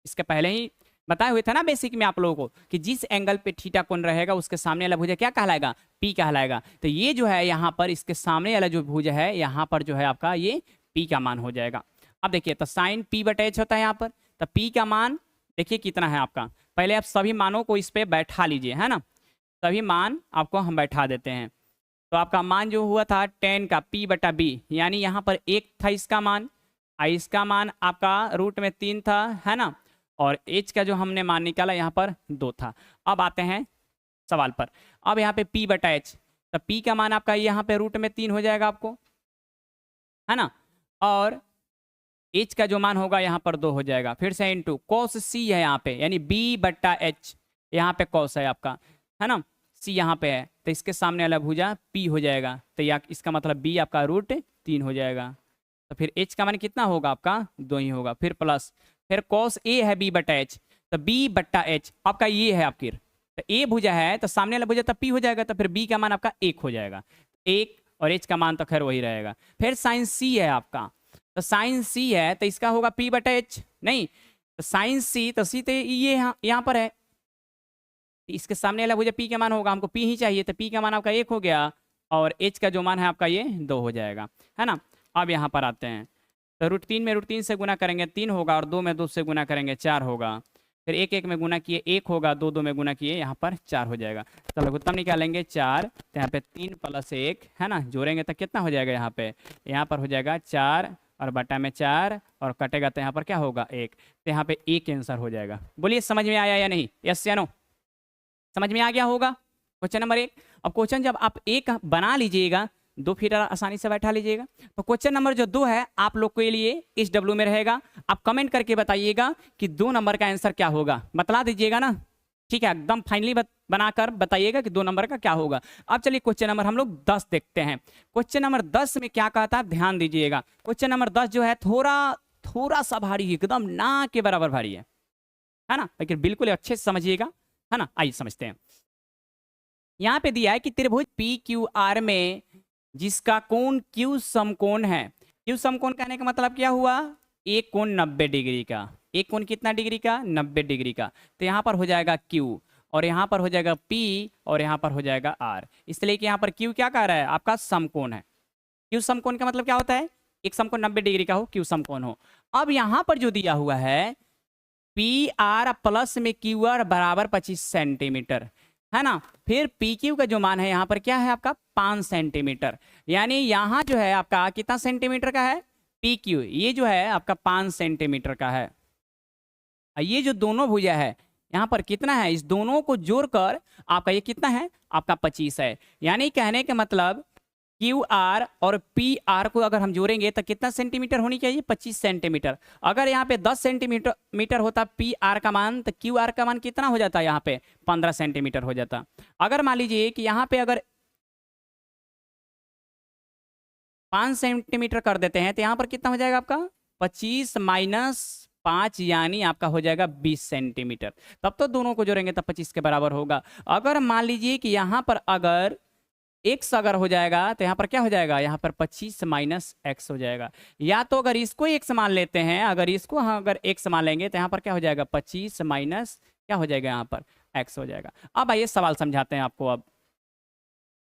इसके पहले ही बताए हुए थे ना बेसिक में आप लोगों को कि जिस एंगल पे थीटा कोण रहेगा उसके सामने वाला भुजा क्या कहलाएगा, P कहलाएगा। तो ये जो है यहाँ पर इसके सामने वाला जो भुजा है यहाँ पर जो है आपका ये P का मान हो जाएगा। अब देखिए तो साइन P बटा एच होता है यहाँ पर, तो P का मान देखिए कितना है आपका। पहले आप सभी मानों को इस पे बैठा लीजिए, है ना, सभी मान आपको हम बैठा देते हैं। तो आपका मान जो हुआ था 10 का P बटा B, यानी यहाँ पर 1 था इसका मान, इसका मान आपका रूट में 3 था, है ना, और H का जो हमने मान निकाला यहाँ पर 2 था। अब आते हैं सवाल पर। अब यहाँ पे P बटा H, तो P का मान आपका यहाँ पे रूट में 3 हो जाएगा आपको, है ना, और H का जो मान होगा यहाँ पर 2 हो जाएगा। फिर से इंटू कॉस C है यहाँ पे, यानी B बटा H, यहाँ पे कॉस है आपका, है ना, C यहाँ पे है, तो इसके सामने वाला भुजा P हो जाएगा। तो या इसका मतलब B आपका √3 हो जाएगा। तो फिर H का मान कितना होगा आपका 2 ही होगा। फिर प्लस, फिर कॉस A है B बटा H, तो B बटा H आपका ये है आपकी, तो A भुजा है तो सामने वाला भुजा तो P हो जाएगा, तो फिर B का मान आपका 1 हो जाएगा, 1, और H का मान तो खैर वही रहेगा। फिर साइन C है आपका, तो साइन C है तो इसका होगा P बटा H, नहीं तो साइन C, तो C तो ये यहाँ पर है, इसके सामने वाला भुजा P का मान होगा, हमको P ही चाहिए, तो P का मान आपका 1 हो गया, और H का जो मान है आपका ये 2 हो जाएगा, है ना। अब यहाँ पर आते हैं, तो √3 में √3 से गुना करेंगे 3 होगा, और 2 में 2 से गुना करेंगे 4 होगा। फिर 1 1 में गुना किए 1 होगा, 2 2 में गुना किए यहाँ पर 4 हो जाएगा। तो लघुत्तम निकालेंगे 4, तो यहाँ पे 3 + 1, है ना, जोड़ेंगे तो कितना हो जाएगा, यहाँ पर हो जाएगा 4 और बटा में 4, और कटेगा तो यहाँ पर क्या होगा 1, तो यहाँ पे 1 आंसर हो जाएगा। बोलिए समझ में आया या नहीं, यस या नो, समझ में आ गया होगा क्वेश्चन नंबर 1। अब क्वेश्चन जब आप 1 बना लीजिएगा, 2 फिर आसानी से बैठा लीजिएगा। तो क्वेश्चन नंबर जो 2 है आप लोग के लिए इस डब्ल्यू में रहेगा, आप कमेंट करके बताइएगा कि 2 नंबर का आंसर क्या होगा, बतला दीजिएगा ना, ठीक है, एकदम फाइनली बनाकर बताइएगा कि 2 नंबर का क्या होगा। अब चलिए क्वेश्चन नंबर हम लोग 10 देखते हैं। क्वेश्चन नंबर 10 में क्या कहता है, ध्यान दीजिएगा। क्वेश्चन नंबर 10 जो है थोड़ा सा भारी, एकदम ना के बराबर भारी है ना, लेकिन बिल्कुल अच्छे से समझिएगा, है ना। आइए समझते हैं। यहाँ पे दिया है कि त्रिभुज PQR में जिसका कोण Q समकोण है। Q समकोण कहने का मतलब क्या हुआ, एक कोण 90 डिग्री का, एक कोण कितना डिग्री का, 90 डिग्री का। तो यहाँ पर हो जाएगा Q, और यहाँ पर हो जाएगा P, और यहाँ पर हो जाएगा R। इसलिए कि यहाँ पर Q क्या कह रहा है, आपका समकोण है। Q समकोण का मतलब क्या होता है, एक समकोण 90 डिग्री का हो, Q समकोण हो। अब यहाँ पर जो दिया हुआ है PR प्लस में QR बराबर 25 सेंटीमीटर, है ना। फिर पी क्यू का जो मान है यहाँ पर क्या है आपका 5 सेंटीमीटर, यानी यहाँ जो है आपका कितना सेंटीमीटर का है पी क्यू, ये जो है आपका 5 सेंटीमीटर का है। ये जो दोनों भुजा है यहाँ पर कितना है, इस दोनों को जोड़कर आपका ये कितना है आपका 25 है। यानी कहने का मतलब क्यू आर और पी आर को अगर हम जोड़ेंगे तो कितना सेंटीमीटर होनी चाहिए 25 सेंटीमीटर। अगर यहाँ पे 10 सेंटीमीटर मीटर होता पी आर का मान तो क्यू आर का मान कितना हो जाता यहाँ पे 15 सेंटीमीटर हो जाता। अगर मान लीजिए कि यहाँ पे अगर 5 सेंटीमीटर कर देते हैं तो यहाँ पर कितना हो जाएगा आपका 25 माइनस 5 यानी आपका हो जाएगा 20 सेंटीमीटर। तब तो दोनों को जोड़ेंगे तब 25 के बराबर होगा। अगर मान लीजिए कि यहाँ पर अगर x अगर हो जाएगा तो यहाँ पर क्या हो जाएगा, यहाँ पर 25 माइनस एक्स हो जाएगा। या तो अगर इसको x मान लेते हैं, अगर इसको हम अगर x मान लेंगे तो यहाँ पर क्या हो जाएगा 25 माइनस क्या हो जाएगा यहाँ पर x हो जाएगा। अब आइए सवाल समझाते हैं आपको। अब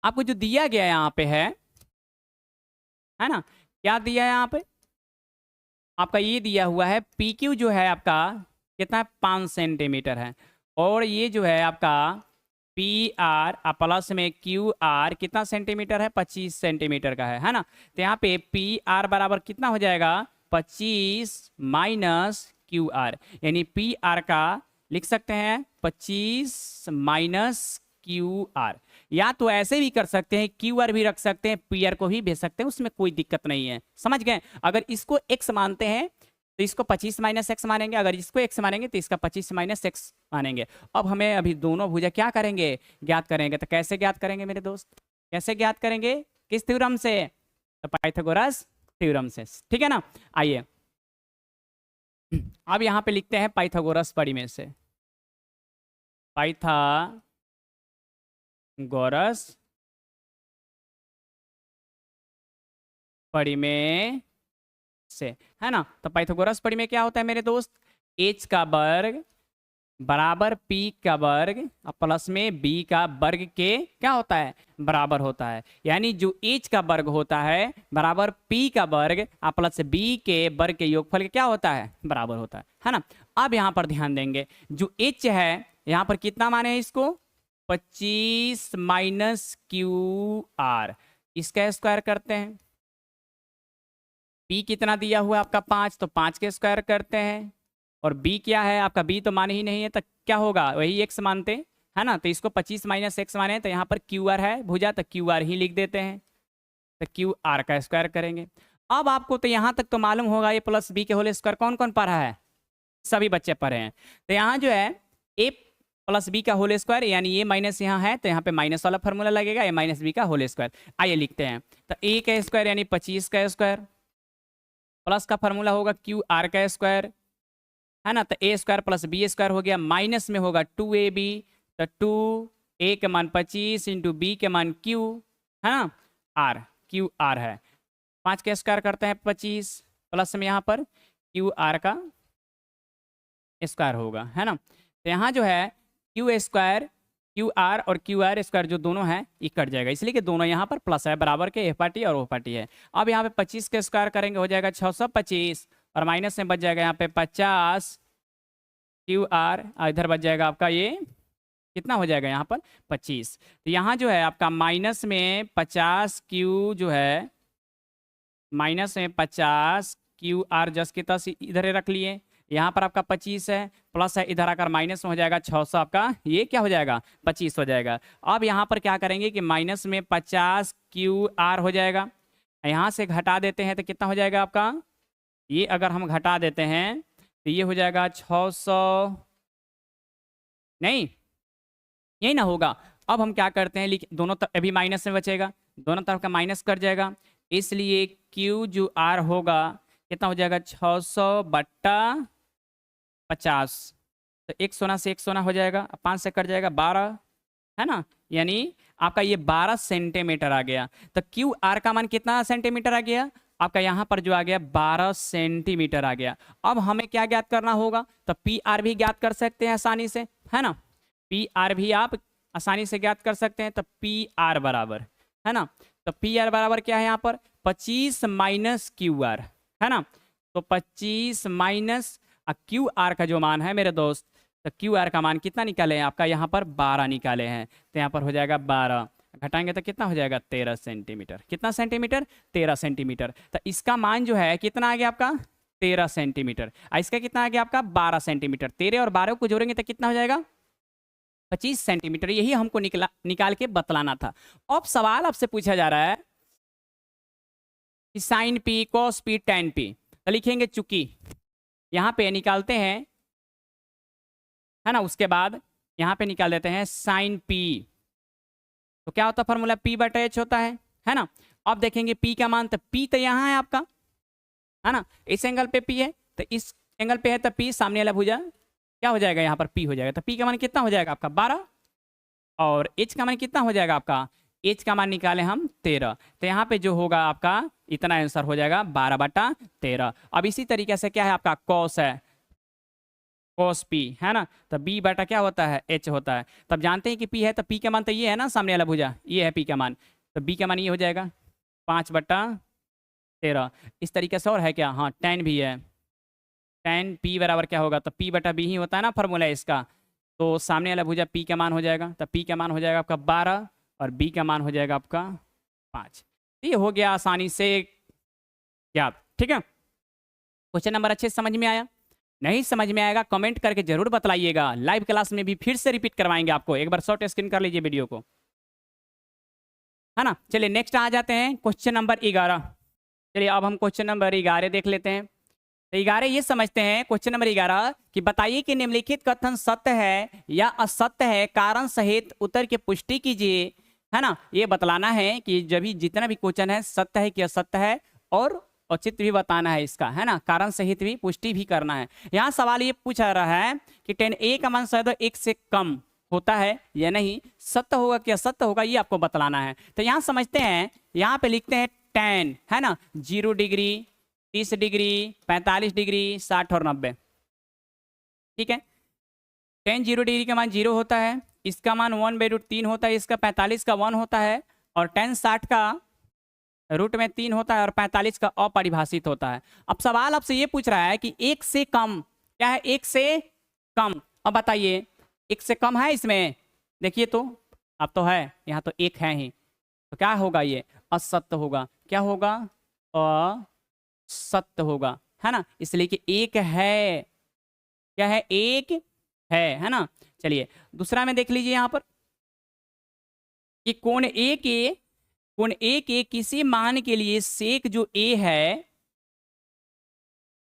आपको जो दिया गया यहाँ पे है ना, क्या दिया है यहाँ पे आपका ये दिया हुआ है पी क्यू जो है आपका कितना 5 सेंटीमीटर है, और ये जो है आपका पी आर प्लस में क्यू आर कितना सेंटीमीटर है 25 सेंटीमीटर का है ना। तो यहाँ पे पी आर बराबर कितना हो जाएगा 25 माइनस क्यू आर, यानी पी आर का लिख सकते हैं 25 माइनस क्यू आर। या तो ऐसे भी कर सकते हैं क्यू आर भी रख सकते हैं, पी आर को भी भेज सकते हैं, उसमें कोई दिक्कत नहीं है, समझ गए। अगर इसको x मानते हैं तो इसको 25 माइनस एक्स मानेंगे, अगर इसको x मानेंगे तो इसका 25 माइनस एक्स मानेंगे। अब हमें अभी दोनों भुजा क्या करेंगे ज्ञात करेंगे। तो कैसे ज्ञात करेंगे मेरे दोस्त, कैसे ज्ञात करेंगे, किस थ्योरम से, तो पाइथागोरस थ्योरम से, ठीक है ना। आइए अब यहाँ पे लिखते हैं पाइथागोरस परिमेय से, पाइथागोरस परिमेय से, है ना। तो पाइथागोरस परिमेय क्या होता है मेरे दोस्त, h का वर्ग बराबर p का वर्ग प्लस में b का वर्ग के क्या होता है बराबर होता है। यानी जो h का वर्ग होता है बराबर p का वर्ग प्लस b के वर्ग के योगफल के क्या होता है बराबर होता है ना। अब यहाँ पर ध्यान देंगे जो h है यहाँ पर कितना माने इसको 25 माइनस क्यू आर, इसका स्क्वायर करते हैं। p कितना दिया हुआ है आपका 5, तो 5 के स्क्वायर करते हैं। और b क्या है आपका, b तो मान ही नहीं है तो क्या होगा वही x मानते है ना। तो इसको 25 माइनस एक्स माने तो यहाँ पर क्यू आर है भुजा, तो क्यू आर ही लिख देते हैं। तो क्यू आर का स्क्वायर करेंगे। अब आपको तो यहाँ तक तो मालूम होगा ए प्लस बी के होल स्क्वायर कौन कौन पढ़ा है, सभी बच्चे पढ़े हैं। तो यहाँ जो है ए प्लस बी का होल स्क्वायर, यानी ये माइनस यहाँ है तो यहाँ पे माइनस वाला फॉर्मूला लगेगा, ए माइनस बी का होल स्क्वायर। आइए लिखते हैं। तो ए का स्क्वायर यानी 25 का स्क्वायर प्लस का फॉर्मूला होगा क्यू आर का स्क्वायर, है ना। तो ए स्क्वायर प्लस बी स्क्वायर हो गया, माइनस में होगा 2ab, तो 2 a के मान 25 इंटू बी के मान q, है ना, आर, क्यू आर है 5 के स्क्वायर करते हैं 25 प्लस में यहाँ पर क्यू आर का स्क्वायर होगा, है ना। तो यहाँ जो है क्यू स्क्वायर क्यू आर और क्यू आर स्क्वायर जो दोनों है ये कट जाएगा, इसलिए कि दोनों यहाँ पर प्लस है बराबर के, ए पार्टी और ओ पार्टी है। अब यहाँ पे 25 के स्क्वायर करेंगे हो जाएगा 625 और माइनस में बच जाएगा यहाँ पे 50 क्यू आर, इधर बच जाएगा आपका ये कितना हो जाएगा यहाँ पर 25। तो यहाँ जो है आपका माइनस में 50 क्यू जो है माइनस में 50 क्यू आर जस की तस इधर रख लिए, यहाँ पर आपका 25 है प्लस है, इधर आकर माइनस में हो जाएगा 600, आपका ये क्या हो जाएगा 25 हो जाएगा। अब यहाँ पर क्या करेंगे कि माइनस में 50 क्यू आर हो जाएगा, यहाँ से घटा देते हैं तो कितना हो जाएगा आपका, ये अगर हम घटा देते हैं तो ये हो जाएगा 600, नहीं यही ना होगा। अब हम क्या करते हैं दोनों तरफ अभी माइनस में बचेगा, दोनों तरफ का माइनस कट जाएगा, इसलिए क्यू जो आर होगा कितना हो जाएगा 600 बट्टा 50, तो एक सोना से एक सोना हो जाएगा, 5 से कट जाएगा 12, है ना। यानी आपका ये 12 सेंटीमीटर आ गया। तो क्यू आर का मान कितना सेंटीमीटर आ गया आपका, यहाँ पर जो आ गया 12 सेंटीमीटर आ गया। अब हमें क्या ज्ञात करना होगा, तो पी आर भी ज्ञात कर सकते हैं आसानी से, है ना। पी आर भी आप आसानी से ज्ञात कर सकते हैं। तो पी आर बराबर, है ना, तो पी आर बराबर क्या है यहाँ पर 25 माइनस क्यू आर, है ना। तो 25 माइनस क्यू आर का जो मान है मेरे दोस्त तो क्यू आर का मान कितना निकाले हैं आपका यहाँ पर 12 निकाले हैं, तो यहाँ पर हो जाएगा 12, घटाएंगे तो कितना हो जाएगा 13 सेंटीमीटर। कितना सेंटीमीटर? 13 सेंटीमीटर। तो इसका मान जो है कितना आ गया आपका 13 सेंटीमीटर, और इसका कितना आ गया आपका 12 सेंटीमीटर। 13 और 12 को जोड़ेंगे तो कितना हो जाएगा 25 सेंटीमीटर। यही हमको निकाल के बतलाना था। अब सवाल आपसे पूछा जा रहा है कि sine P, cos P, tan P, तो लिखेंगे चूंकि यहाँ पे निकालते हैं, है ना, उसके बाद यहाँ पे निकाल देते हैं साइन पी, तो क्या होता है फॉर्मूला पी बटा एच होता है ना। अब देखेंगे पी का मान, तो पी तो यहाँ है आपका, है ना, इस एंगल पे पी है, तो इस एंगल पे है, तो पी सामने वाला भुजा क्या हो जाएगा यहाँ पर पी हो जाएगा। तो पी का मान कितना हो जाएगा आपका 12, और एच का मान कितना हो जाएगा आपका, एच का मान निकाले हम 13, तो यहाँ पे जो होगा आपका इतना आंसर हो जाएगा 12/13। अब इसी तरीके से क्या है आपका कॉस है, कॉस पी, है ना, तो बी बटा क्या होता है एच होता है। तब जानते हैं कि पी है, तो पी का मान तो ये है ना सामने वाला भुजा, ये है पी का मान, तो बी का मान ये हो जाएगा 5/13। इस तरीके से और है क्या, हाँ टेन भी है, टेन पी बराबर क्या होगा, तो पी बटा बी ही होता है ना फॉर्मूला इसका, तो सामने वाला भुजा पी का मान हो जाएगा, तो पी का मान हो जाएगा आपका 12 और बी का मान हो जाएगा आपका 5। ये हो गया आसानी से याद, ठीक है। क्वेश्चन नंबर अच्छे से समझ में आया? नहीं समझ में आएगा कमेंट करके जरूर बतलाइएगा, लाइव क्लास में भी फिर से रिपीट करवाएंगे आपको, एक बार शॉर्ट स्क्रीन कर लीजिए वीडियो को, है ना। चलिए नेक्स्ट आ जाते हैं क्वेश्चन नंबर 11। चलिए अब हम क्वेश्चन नंबर 11 देख लेते हैं। तो 11 ये समझते हैं क्वेश्चन नंबर 11 कि बताइए कि निम्नलिखित कथन सत्य है या असत्य है, कारण सहित उत्तर की पुष्टि कीजिए, है ना। ये बतलाना है कि जब भी जितना भी क्वेश्चन है सत्य है कि असत्य है, और औचित्य भी बताना है इसका, है ना, कारण सहित भी पुष्टि भी करना है। यहाँ सवाल ये पूछा रहा है कि टेन ए का मान शायद 1 से कम होता है या नहीं, सत्य होगा कि असत्य होगा, ये आपको बतलाना है। तो यहाँ समझते हैं, यहाँ पे लिखते हैं टेन, है ना, 0 डिग्री, 30 डिग्री, 45 डिग्री, 60 और 90, ठीक है। टेन 0 डिग्री का मान 0 होता है, इसका मान 1/√3 होता है, इसका 45 का 1 होता है, और टेन 60 का रूट में 3 होता है, और 45 का अपरिभाषित होता है। अब सवाल आपसे ये पूछ रहा है कि 1 से कम क्या है, 1 से कम, अब बताइए 1 से कम है इसमें, देखिए तो अब तो है, यहाँ तो 1 है ही, तो क्या होगा ये असत्य होगा, क्या होगा असत्य होगा, है ना, इसलिए कि 1 है, क्या है 1 है ना। चलिए दूसरा में देख लीजिए यहाँ पर कि कोण ए के किसी मान के लिए सेक जो ए है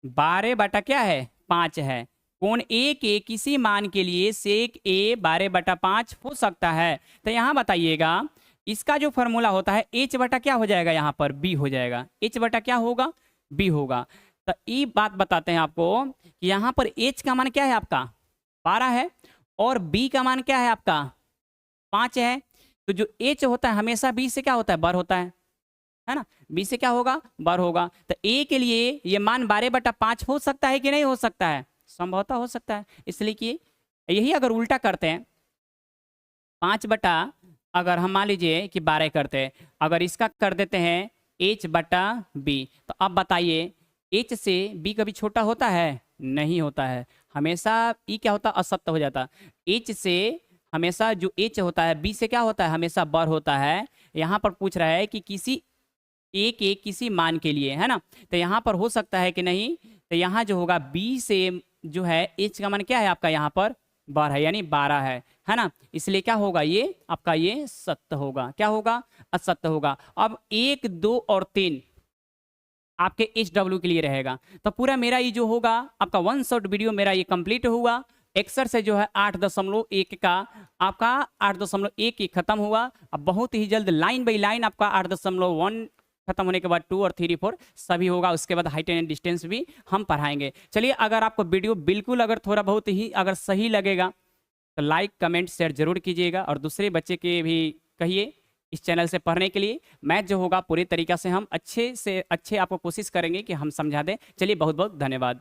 12 बटा क्या है 5 है, कोण ए के किसी मान के लिए सेक ए 12/5 हो सकता है। तो यहाँ बताइएगा इसका जो फॉर्मूला होता है एच बटा क्या हो जाएगा, यहाँ पर बी हो जाएगा, एच बटा क्या होगा बी होगा। तो ये बात बताते हैं आपको कि यहाँ पर एच का मान क्या है आपका 12 है, और बी का मान क्या है आपका 5 है। तो जो एच होता है हमेशा बी से क्या होता है बर होता है ना, बी से क्या होगा बर होगा। तो ए के लिए ये मान 12/5 हो सकता है कि नहीं हो सकता है, संभवतः हो सकता है, इसलिए कि यही अगर उल्टा करते हैं 5 बटा, अगर हम मान लीजिए कि 12 करते हैं, अगर इसका कर देते हैं एच बटा बी, तो अब बताइए एच से बी कभी छोटा होता है नहीं होता है, हमेशा ई क्या होता है असत्य हो जाता। एच से हमेशा जो एच होता है बी से क्या होता है हमेशा बर होता है। यहाँ पर पूछ रहा है कि किसी ए के किसी मान के लिए, है ना, तो यहाँ पर हो सकता है कि नहीं, तो यहाँ जो होगा बी से जो है एच का मान क्या है आपका यहाँ पर बर है, यानी 12 है ना, इसलिए क्या होगा ये आपका ये सत्य होगा, क्या होगा असत्य होगा। अब 1, 2 और 3 आपके HW के लिए रहेगा। तो पूरा मेरा ये जो होगा आपका 1 शॉट वीडियो मेरा ये कंप्लीट हुआ। एक्सरसाइज जो है 8.1 का आपका 8.1 खत्म हुआ। अब बहुत ही जल्द लाइन बाई लाइन आपका 8.1 खत्म होने के बाद 2 और 3, 4 सभी होगा। उसके बाद हाइट एंड डिस्टेंस भी हम पढ़ाएंगे। चलिए अगर आपको वीडियो बिल्कुल अगर थोड़ा बहुत ही अगर सही लगेगा तो लाइक कमेंट शेयर जरूर कीजिएगा, और दूसरे बच्चे के भी कहिए इस चैनल से पढ़ने के लिए। मैथ जो होगा पूरी तरीक़ा से हम अच्छे से अच्छे आपको कोशिश करेंगे कि हम समझा दें। चलिए बहुत बहुत धन्यवाद।